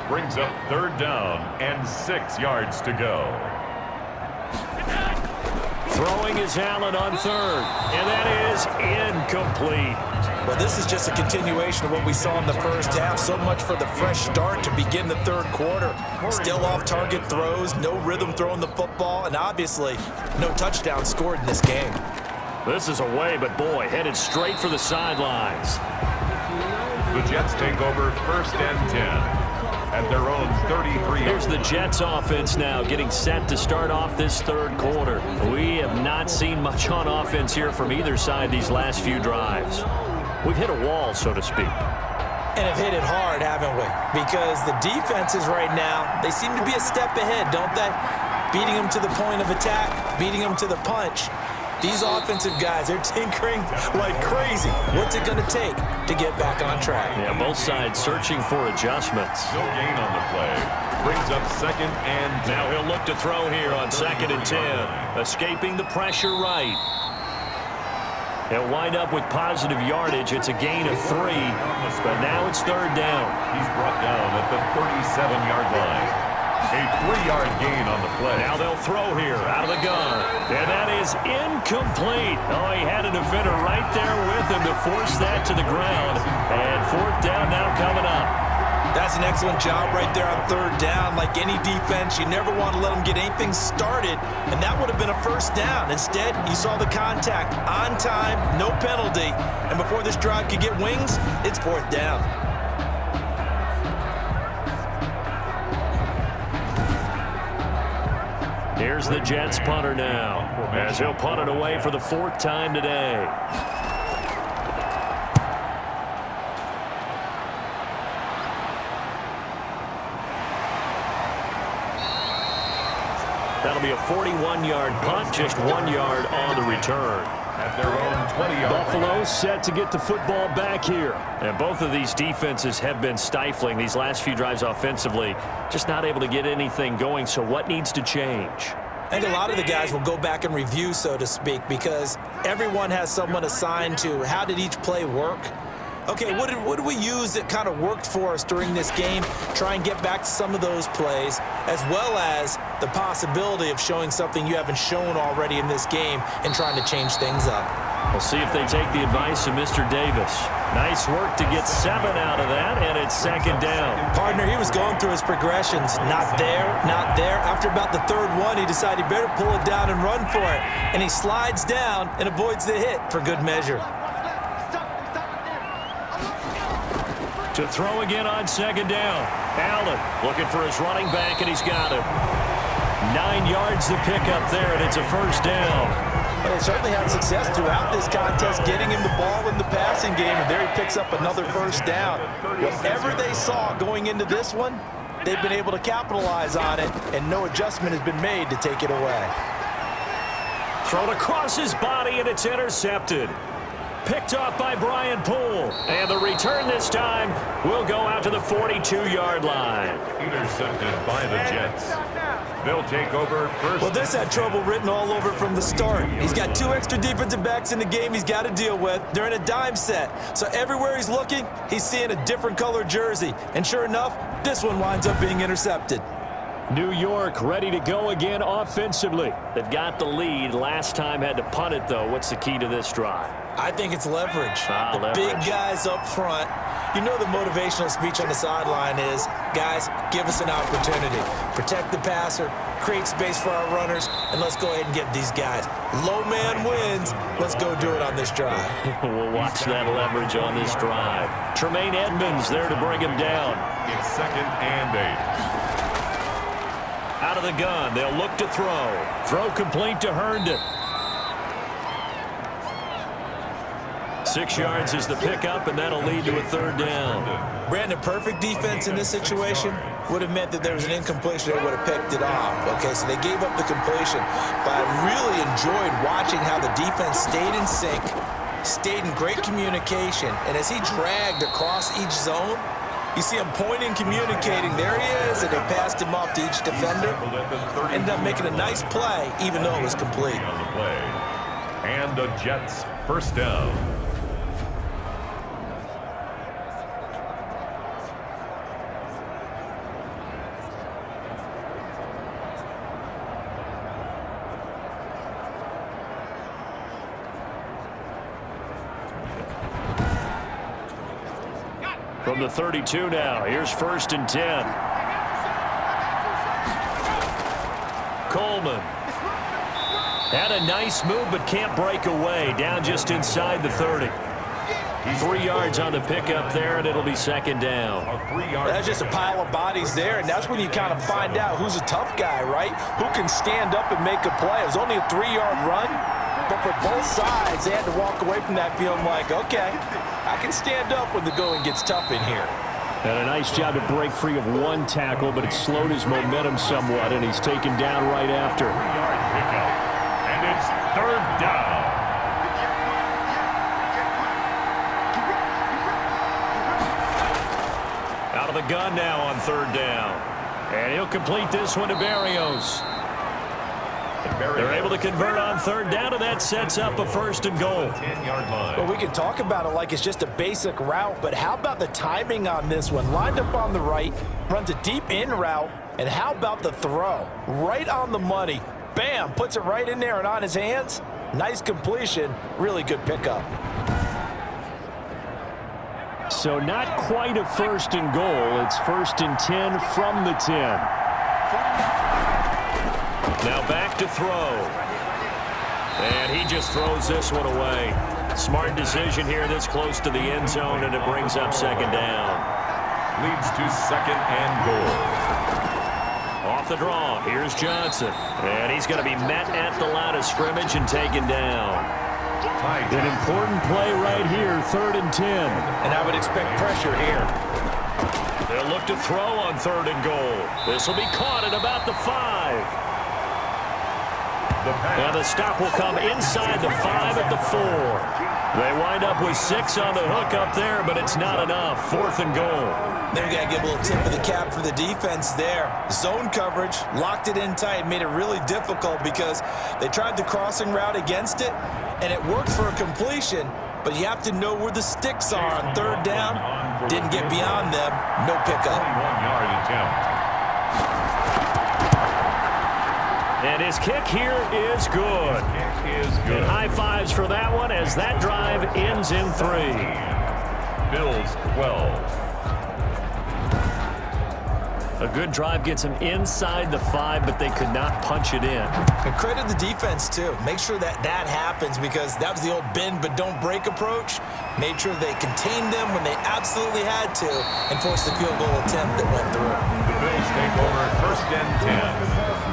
[SPEAKER 3] Brings up 3rd down and 6 yards to go.
[SPEAKER 2] Throwing is Allen on 3rd. And that is incomplete.
[SPEAKER 1] Well, this is just a continuation of what we saw in the first half. So much for the fresh start to begin the 3rd quarter. Still off-target throws, no rhythm throwing the football, and obviously no touchdown scored in this game.
[SPEAKER 2] This is away, but boy, headed straight for the sidelines.
[SPEAKER 3] The Jets take over 1st and 10 at their own 33.
[SPEAKER 2] Here's the Jets offense now getting set to start off this 3rd quarter. We have not seen much on offense here from either side these last few drives. We've hit a wall, so to speak.
[SPEAKER 1] And have hit it hard, haven't we? Because the defenses right now, they seem to be a step ahead, don't they? Beating them to the point of attack, beating them to the punch. These offensive guys, they're tinkering like crazy. What's it going to take to get back on track?
[SPEAKER 2] Yeah, both sides searching for adjustments.
[SPEAKER 3] No gain on the play. Brings up 2nd and 10.
[SPEAKER 2] Now he'll look to throw here on 2nd and 10. Escaping the pressure right. He'll wind up with positive yardage. It's a gain of 3, but now it's 3rd down.
[SPEAKER 3] He's brought down at the 37-yard line. A 3-yard gain on the play.
[SPEAKER 2] Now they'll throw here out of the gun. And that is incomplete. Oh, he had a defender right there with him to force that to the ground. And 4th down now coming up.
[SPEAKER 1] That's an excellent job right there on third down. Like any defense, you never want to let them get anything started, and that would have been a first down. Instead, you saw the contact on time, no penalty, and before this drive could get wings, it's fourth down.
[SPEAKER 2] Here's the Jets punter now, as he'll punt it away for the fourth time today. That'll be a 41-yard punt, just 1 yard on the return.
[SPEAKER 3] At their own 20-yard
[SPEAKER 2] Buffalo set to get the football back here. And both of these defenses have been stifling these last few drives offensively. Just not able to get anything going, so what needs to change?
[SPEAKER 1] I think a lot of the guys will go back and review, so to speak, because everyone has someone assigned to how did each play work. Okay, what did we use that kind of worked for us during this game? Try and get back to some of those plays, as well as the possibility of showing something you haven't shown already in this game and trying to change things up.
[SPEAKER 2] We'll see if they take the advice of Mr. Davis. Nice work to get 7 out of that, and it's second down.
[SPEAKER 1] Partner, he was going through his progressions. Not there, not there. After about the third one, he decided he better pull it down and run for it. And he slides down and avoids the hit for good measure.
[SPEAKER 2] To throw again on second down. Allen looking for his running back, and he's got him. 9 yards to pick up there, and it's a first down.
[SPEAKER 1] Well, they certainly had success throughout this contest, getting him the ball in the passing game, and there he picks up another first down. Whatever they saw going into this one, they've been able to capitalize on it, and no adjustment has been made to take it away.
[SPEAKER 2] Thrown across his body, and it's intercepted. Picked off by Brian Poole. And the return this time will go out to the 42-yard line.
[SPEAKER 3] Intercepted by the Jets. They'll take over first.
[SPEAKER 1] Well, this had trouble written all over from the start. He's got 2 extra defensive backs in the game he's got to deal with. They're in a dime set. So everywhere he's looking, he's seeing a different color jersey. And sure enough, this one winds up being intercepted.
[SPEAKER 2] New York ready to go again offensively. They've got the lead. Last time had to punt it, though. What's the key to this drive?
[SPEAKER 1] I think it's leverage. The
[SPEAKER 2] leverage.
[SPEAKER 1] Big guys up front. You know the motivational speech on the sideline is, guys, give us an opportunity. Protect the passer, create space for our runners, and let's go ahead and get these guys. Low man wins. Let's go do it on this drive.
[SPEAKER 2] We'll watch that leverage on this drive. Tremaine Edmonds there to bring him down.
[SPEAKER 3] It's 2nd and 8.
[SPEAKER 2] Out of the gun, they'll look to throw. Throw complete to Herndon. 6 yards is the pickup, and that'll lead to a third down.
[SPEAKER 1] Brandon, perfect defense in this situation would have meant that there was an incompletion. They would have picked it off. Okay, so they gave up the completion. But I really enjoyed watching how the defense stayed in sync, stayed in great communication, and as he dragged across each zone, you see him pointing, communicating. There he is, and they passed him off to each defender. Ended up making a nice play, even though it was complete.
[SPEAKER 3] On the play. And the Jets first down.
[SPEAKER 2] From the 32 now, here's 1st and 10. Coleman. Had a nice move, but can't break away. Down just inside the 30. 3 yards on the pickup there, and it'll be second down.
[SPEAKER 1] That's just a pile of bodies there, and that's when you kind of find out who's a tough guy, right? Who can stand up and make a play. It was only a 3-yard run, but for both sides, they had to walk away from that feeling like, okay, I can stand up when the going gets tough in here.
[SPEAKER 2] And a nice job to break free of 1 tackle, but it slowed his momentum somewhat, and he's taken down right after.
[SPEAKER 3] 3-yard pickup. And it's 3rd down.
[SPEAKER 2] Out of the gun now on 3rd down. And he'll complete this one to Berrios. They're able to convert on 3rd down, and that sets up a 1st and goal.
[SPEAKER 3] 10-yard line.
[SPEAKER 1] Well, we can talk about it like it's just a basic route, but how about the timing on this one? Lined up on the right, runs a deep in route, and how about the throw? Right on the money. Bam, puts it right in there and on his hands. Nice completion, really good pickup.
[SPEAKER 2] so not quite a 1st and goal. It's 1st and 10 from the 10. Now back to throw. And he just throws this one away. Smart decision here this close to the end zone, and it brings up 2nd down.
[SPEAKER 3] Leads to 2nd and goal.
[SPEAKER 2] Off the draw, here's Johnson. And he's going to be met at the line of scrimmage and taken down. An important play right here, 3rd and 10.
[SPEAKER 1] And I would expect pressure here.
[SPEAKER 2] They'll look to throw on 3rd and goal. This will be caught at about the 5. And the stop will come inside the 5 at the 4. They wind up with 6 on the hook up there, but it's not enough. 4th and goal.
[SPEAKER 1] Then we got to give a little tip of the cap for the defense there. Zone coverage, locked it in tight, made it really difficult because they tried the crossing route against it, and it worked for a completion, but you have to know where the sticks are on 3rd down. Didn't get beyond them. No pickup.
[SPEAKER 3] 21-yard attempt.
[SPEAKER 2] And his kick here is good. And high fives for that one as that drive ends in 3.
[SPEAKER 3] Bills 12.
[SPEAKER 2] A good drive gets him inside the 5, but they could not punch it in.
[SPEAKER 1] And credit the defense, too. Make sure that that happens because that was the old bend but don't break approach. Made sure they contained them when they absolutely had to and forced the field goal attempt that went through.
[SPEAKER 3] The Bills take over 1st and 10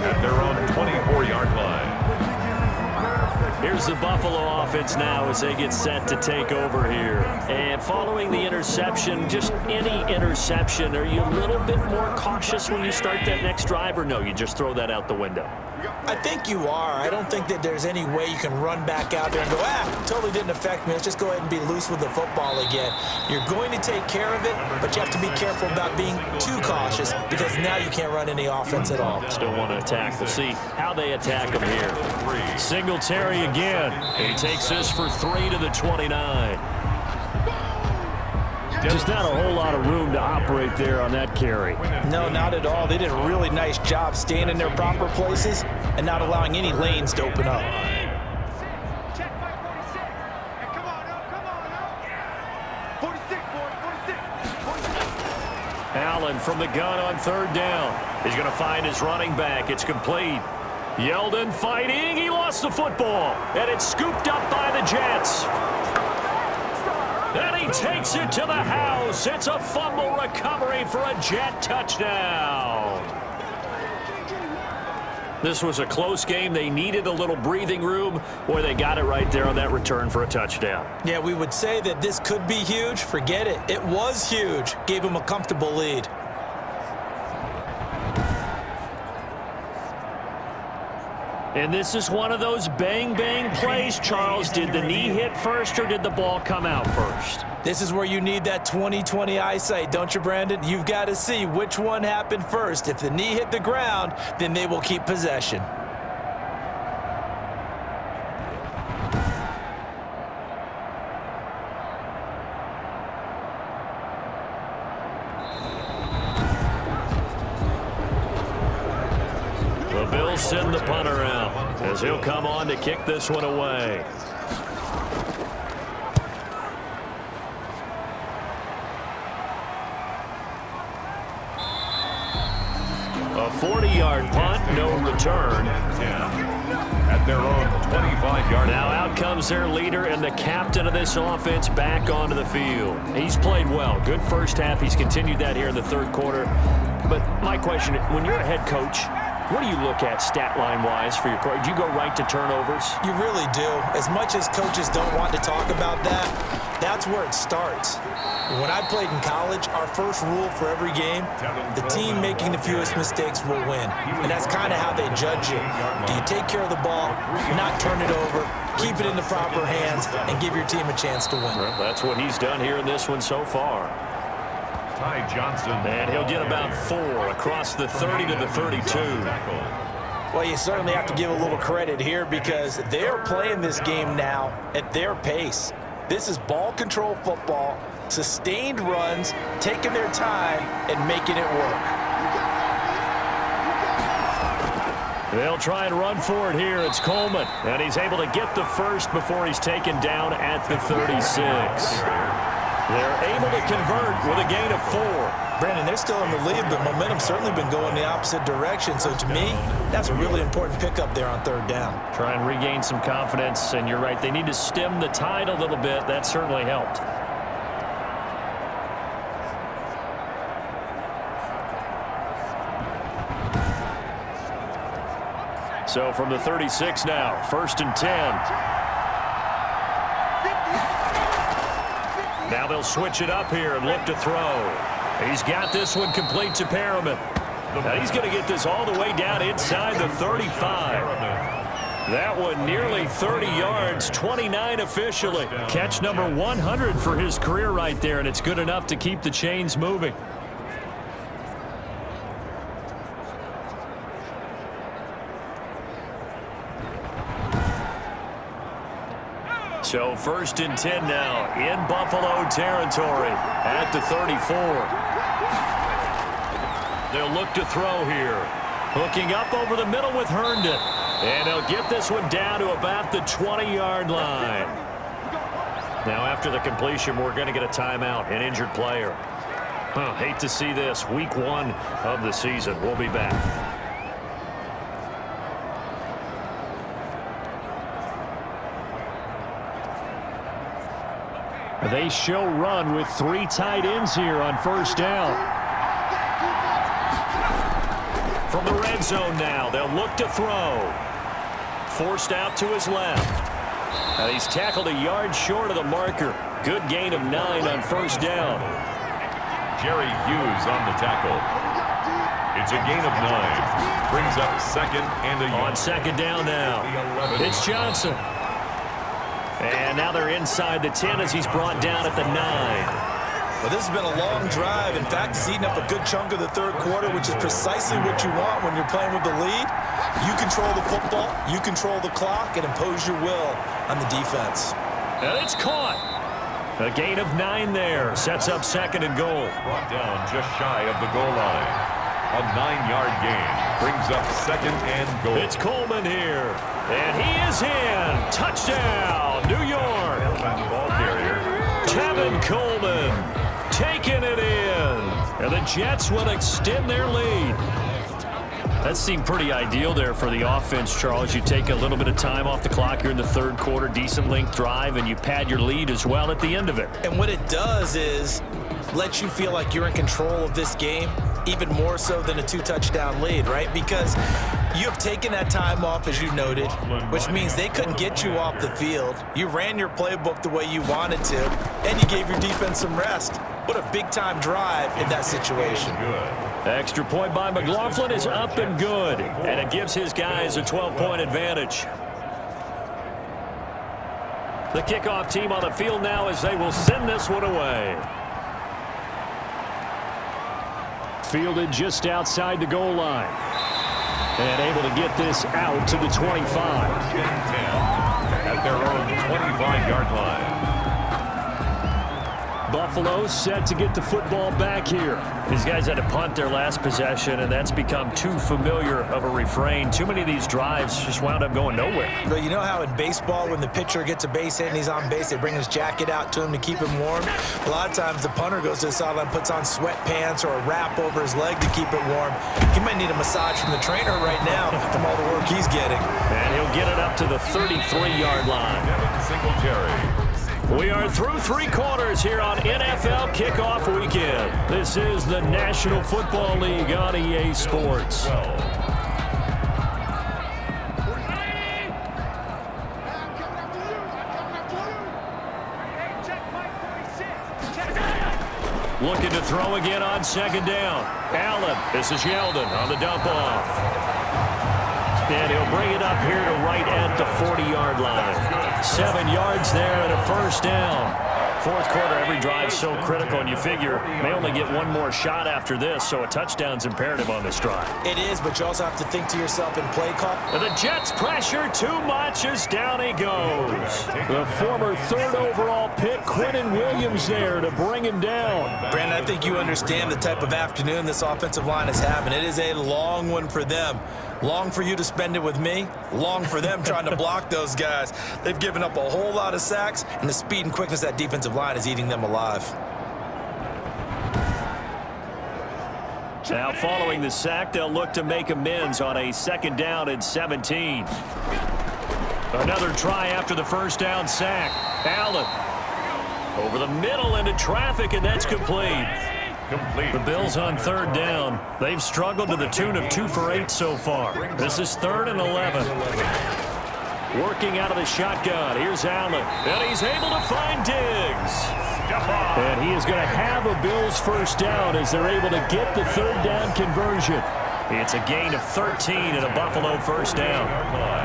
[SPEAKER 3] at their own 24-yard line.
[SPEAKER 2] Here's the Buffalo offense now as they get set to take over here. And following the interception, just any interception, are you a little bit more cautious when you start that next drive, or no, you just throw that out the window?
[SPEAKER 1] I think you are. I don't think that there's any way you can run back out there and go, totally didn't affect me. Let's just go ahead and be loose with the football again. You're going to take care of it, but you have to be careful about being too cautious because now you can't run any offense at all.
[SPEAKER 2] Still want to attack. We'll see how they attack him here. Singletary again. He takes this for 3 to the 29. Just not a whole lot of room to operate there on that carry.
[SPEAKER 1] No, not at all. They did a really nice job staying in their proper places and not allowing any lanes to open up.
[SPEAKER 2] Allen from the gun on 3rd down. He's going to find his running back. It's complete. Yeldon fighting. He lost the football. And it's scooped up by the Jets. And he takes it to the house. It's a fumble recovery for a Jet touchdown. This was a close game. They needed a little breathing room. Boy, they got it right there on that return for a touchdown.
[SPEAKER 1] Yeah, we would say that this could be huge. Forget it. It was huge. Gave them a comfortable lead.
[SPEAKER 2] And this is one of those bang-bang plays, Charles. Did the knee hit first or did the ball come out first?
[SPEAKER 1] This is where you need that 20/20 eyesight, don't you, Brandon? You've got to see which one happened first. If the knee hit the ground, then they will keep possession.
[SPEAKER 2] The Bills send the punter out as he'll come on to kick this one away. A 40-yard punt, no return.
[SPEAKER 3] At their own 25-yard line.
[SPEAKER 2] Now out comes their leader and the captain of this offense back onto the field. He's played well. Good first half. He's continued that here in the 3rd quarter. But my question, when you're a head coach, what do you look at stat line-wise for your quarterback? Do you go right to turnovers?
[SPEAKER 1] You really do. As much as coaches don't want to talk about that, that's where it starts. When I played in college, our first rule for every game, the team making the fewest mistakes will win. And that's kind of how they judge you. Do you take care of the ball, not turn it over, keep it in the proper hands, and give your team a chance to win?
[SPEAKER 2] Well, that's what he's done here in this one so far.
[SPEAKER 3] Ty Johnson.
[SPEAKER 2] And he'll get about 4 across the 30 to the 32.
[SPEAKER 1] Well, you certainly have to give a little credit here because they're playing this game now at their pace. This is ball control football, sustained runs, taking their time, and making it work.
[SPEAKER 2] They'll try and run for it here. It's Coleman, and he's able to get the first before he's taken down at the 36. They're able to convert with a gain of 4.
[SPEAKER 1] Brandon, they're still in the lead, but momentum's certainly been going the opposite direction. So to me, that's a really important pickup there on third down.
[SPEAKER 2] Try and regain some confidence, and you're right. They need to stem the tide a little bit. That certainly helped. So from the 36 now, 1st and 10. Now they'll switch it up here and look to throw. He's got this one complete to Perriman. Now he's going to get this all the way down inside the 35. That one nearly 30 yards, 29 officially. Catch number 100 for his career right there, and it's good enough to keep the chains moving. So 1st and 10 now in Buffalo territory at the 34. They'll look to throw here. Hooking up over the middle with Herndon. And they'll get this one down to about the 20-yard line. Now after the completion, we're going to get a timeout, an injured player. Hate to see this. Week 1 of the season. We'll be back. They show run with 3 tight ends here on 1st down. From the red zone now, they'll look to throw. Forced out to his left. Now he's tackled a yard short of the marker. Good gain of 9 on 1st down.
[SPEAKER 3] Jerry Hughes on the tackle. It's a gain of 9. Brings up 2nd and a yard.
[SPEAKER 2] On 2nd down now, it's Johnson. And now they're inside the 10 as he's brought down at the 9.
[SPEAKER 1] Well, this has been a long drive. In fact, it's eaten up a good chunk of the third quarter, which is precisely what you want when you're playing with the lead. You control the football, you control the clock, and impose your will on the defense.
[SPEAKER 2] And it's caught. A gain of 9 there. Sets up 2nd and goal.
[SPEAKER 3] Brought down just shy of the goal line. A 9-yard gain. Brings up 2nd and goal.
[SPEAKER 2] It's Coleman here. And he is in. Touchdown, New York.
[SPEAKER 3] Ball carrier.
[SPEAKER 2] Tevin Coleman taking it in. And the Jets will extend their lead. That seemed pretty ideal there for the offense, Charles. You take a little bit of time off the clock here in the third quarter, decent length drive, and you pad your lead as well at the end of it.
[SPEAKER 1] And what it does is let you feel like you're in control of this game, even more so than a 2-touchdown lead, right? Because you have taken that time off, as you noted, which means they couldn't get you off the field. You ran your playbook the way you wanted to, and you gave your defense some rest. What a big-time drive in that situation.
[SPEAKER 2] Extra point by McLaughlin is up and good, and it gives his guys a 12-point advantage. The kickoff team on the field now as they will send this one away. Fielded just outside the goal line. And able to get this out to the 25.
[SPEAKER 3] At their own 25-yard line.
[SPEAKER 2] Buffalo set to get the football back here. These guys had to punt their last possession, and that's become too familiar of a refrain. Too many of these drives just wound up going nowhere.
[SPEAKER 1] But you know how in baseball, when the pitcher gets a base hit and he's on base, they bring his jacket out to him to keep him warm? A lot of times the punter goes to the sideline, puts on sweatpants or a wrap over his leg to keep it warm. He might need a massage from the trainer right now from all the work he's getting.
[SPEAKER 2] And he'll get it up to the 33-yard line.
[SPEAKER 3] Devin Singletary.
[SPEAKER 2] We are through 3 quarters here on NFL Kickoff Weekend. This is the National Football League on EA Sports. Looking to throw again on 2nd down. Allen, this is Yeldon on the dump off. And he'll bring it up here to right at the 40-yard line. 7 yards there and a 1st down. Fourth quarter, every drive so critical, and you figure may only get one more shot after this, so a touchdown's imperative on this drive.
[SPEAKER 1] It is, but you also have to think to yourself in play call.
[SPEAKER 2] And the Jets pressure too much as down he goes. The former 3rd overall pick, Quentin Williams, there to bring him down.
[SPEAKER 1] Brandon, I think you understand the type of afternoon this offensive line is having. It is a long one for them. Long for you to spend it with me, long for them trying to block those guys. They've given up a whole lot of sacks, and the speed and quickness of that defensive line is eating them alive.
[SPEAKER 2] Now following the sack, they'll look to make amends on a 2nd down and 17. Another try after the first down sack. Allen over the middle into traffic, and that's complete. The Bills on 3rd down. They've struggled to the tune of 2 for 8 so far. This is 3rd and 11. Working out of the shotgun. Here's Allen. And he's able to find Diggs. And he is going to have a Bills first down as they're able to get the 3rd down conversion. It's a gain of 13 and a Buffalo first down.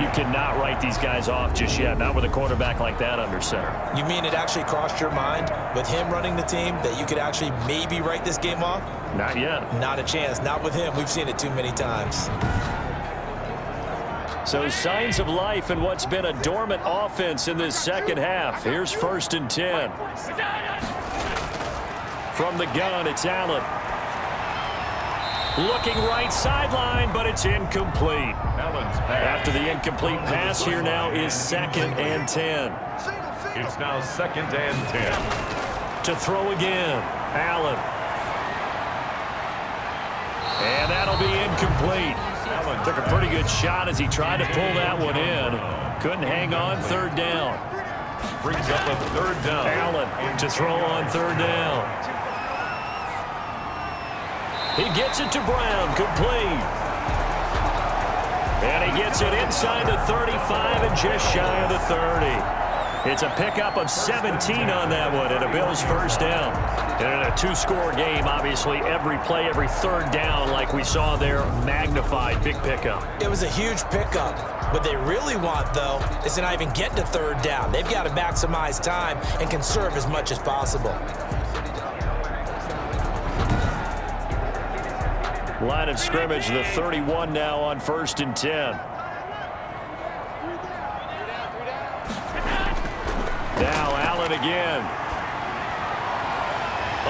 [SPEAKER 2] You cannot write these guys off just yet, not with a quarterback like that under center.
[SPEAKER 1] You mean it actually crossed your mind with him running the team that you could actually maybe write this game off?
[SPEAKER 2] Not yet.
[SPEAKER 1] Not a chance. Not with him. We've seen it too many times.
[SPEAKER 2] So signs of life in what's been a dormant offense in this 2nd half. Here's 1st and 10. From the gun, it's Allen. Looking right sideline, but it's incomplete. After the incomplete pass, here now is 2nd and 10.
[SPEAKER 3] It's now 2nd and 10.
[SPEAKER 2] To throw again, Allen. And that'll be incomplete. Allen took a pretty good shot as he tried to pull that one in. Couldn't hang on 3rd down.
[SPEAKER 3] Brings up a 3rd down.
[SPEAKER 2] Allen to throw on 3rd down. He gets it to Brown, complete. And he gets it inside the 35 and just shy of the 30. It's a pickup of 17 on that one and a Bills first down. And in a 2-score game, obviously every play, every 3rd down like we saw there, magnified, big pickup.
[SPEAKER 1] It was a huge pickup. What they really want, though, is to not even get to 3rd down. They've got to maximize time and conserve as much as possible.
[SPEAKER 2] Line of scrimmage, the 31 now on 1st and 10. Now Allen again.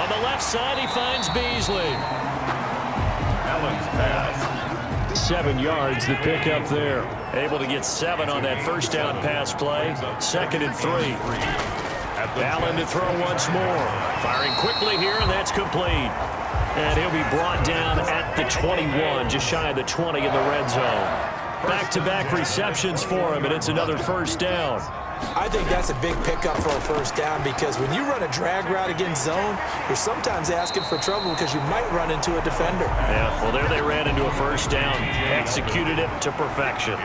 [SPEAKER 2] On the left side, he finds Beasley.
[SPEAKER 3] Allen's pass.
[SPEAKER 2] 7 yards, the pickup there. Able to get 7 on that first down pass play. 2nd and 3. Allen to throw once more. Firing quickly here, and that's complete. And he'll be brought down at the 21, just shy of the 20 in the red zone. Back-to-back receptions for him, and it's another first down.
[SPEAKER 1] I think that's a big pickup for a first down because when you run a drag route against zone, you're sometimes asking for trouble because you might run into a defender.
[SPEAKER 2] Yeah, well, there they ran into a first down. Executed it to perfection.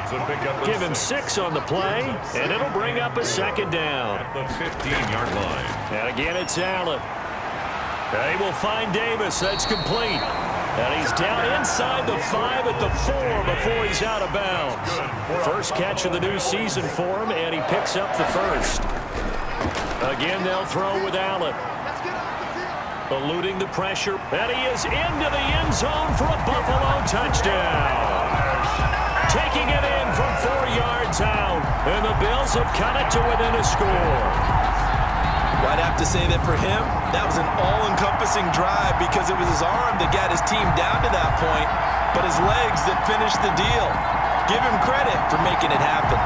[SPEAKER 2] Give him 6 on the play, and it'll bring up a 2nd down.
[SPEAKER 3] At the 15-yard line.
[SPEAKER 2] And again, it's Allen. They will find Davis. That's complete. And he's down inside the 5 at the 4 before he's out of bounds. First catch of the new season for him, and he picks up the first. Again, they'll throw with Allen. Eluding the pressure, and he is into the end zone for a Buffalo touchdown. Taking it in from 4 yards out, and the Bills have cut it to within a score.
[SPEAKER 1] Well, I'd have to say that for him, that was an all-encompassing drive because it was his arm that got his team down to that point, but his legs that finished the deal. Give him credit for making it happen.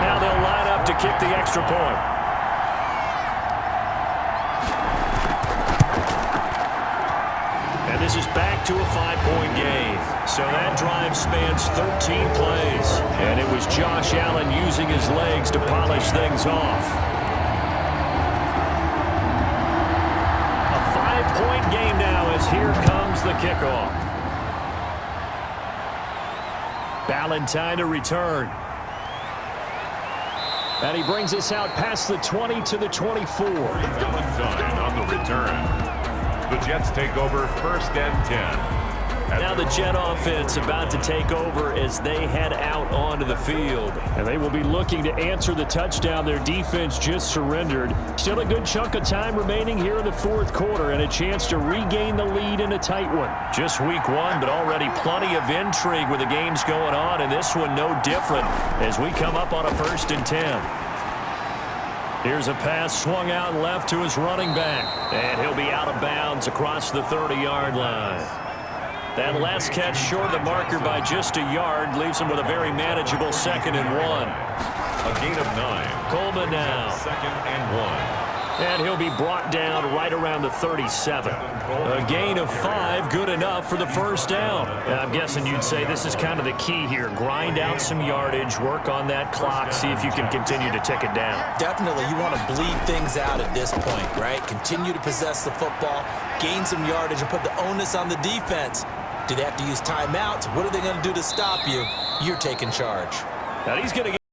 [SPEAKER 2] Now they'll line up to kick the extra point. And this is back to a 5-point game. So that drive spans 13 plays. And it was Josh Allen using his legs to polish things off. A 5-point game now as here comes the kickoff. Ballantyne to return. And he brings us out past the 20 to the 24.
[SPEAKER 3] Ballantyne on the return. The Jets take over 1st and 10.
[SPEAKER 2] Now the Jet offense about to take over as they head out onto the field. And they will be looking to answer the touchdown their defense just surrendered. Still a good chunk of time remaining here in the 4th quarter and a chance to regain the lead in a tight one. Just week 1, but already plenty of intrigue with the games going on, and this one no different as we come up on a 1st and 10. Here's a pass swung out left to his running back. And he'll be out of bounds across the 30-yard line. That last catch short of the marker by just a yard leaves him with a very manageable 2nd and 1.
[SPEAKER 3] A gain of 9.
[SPEAKER 2] Coleman now.
[SPEAKER 3] 2nd and 1.
[SPEAKER 2] And he'll be brought down right around the 37. A gain of 5, good enough for the first down. And I'm guessing you'd say this is kind of the key here. Grind out some yardage, work on that clock, see if you can continue to tick it down.
[SPEAKER 1] Definitely, you want to bleed things out at this point, right? Continue to possess the football, gain some yardage, and put the onus on the defense. Do they have to use timeouts? What are they going to do to stop you? You're taking charge.
[SPEAKER 2] Now he's going to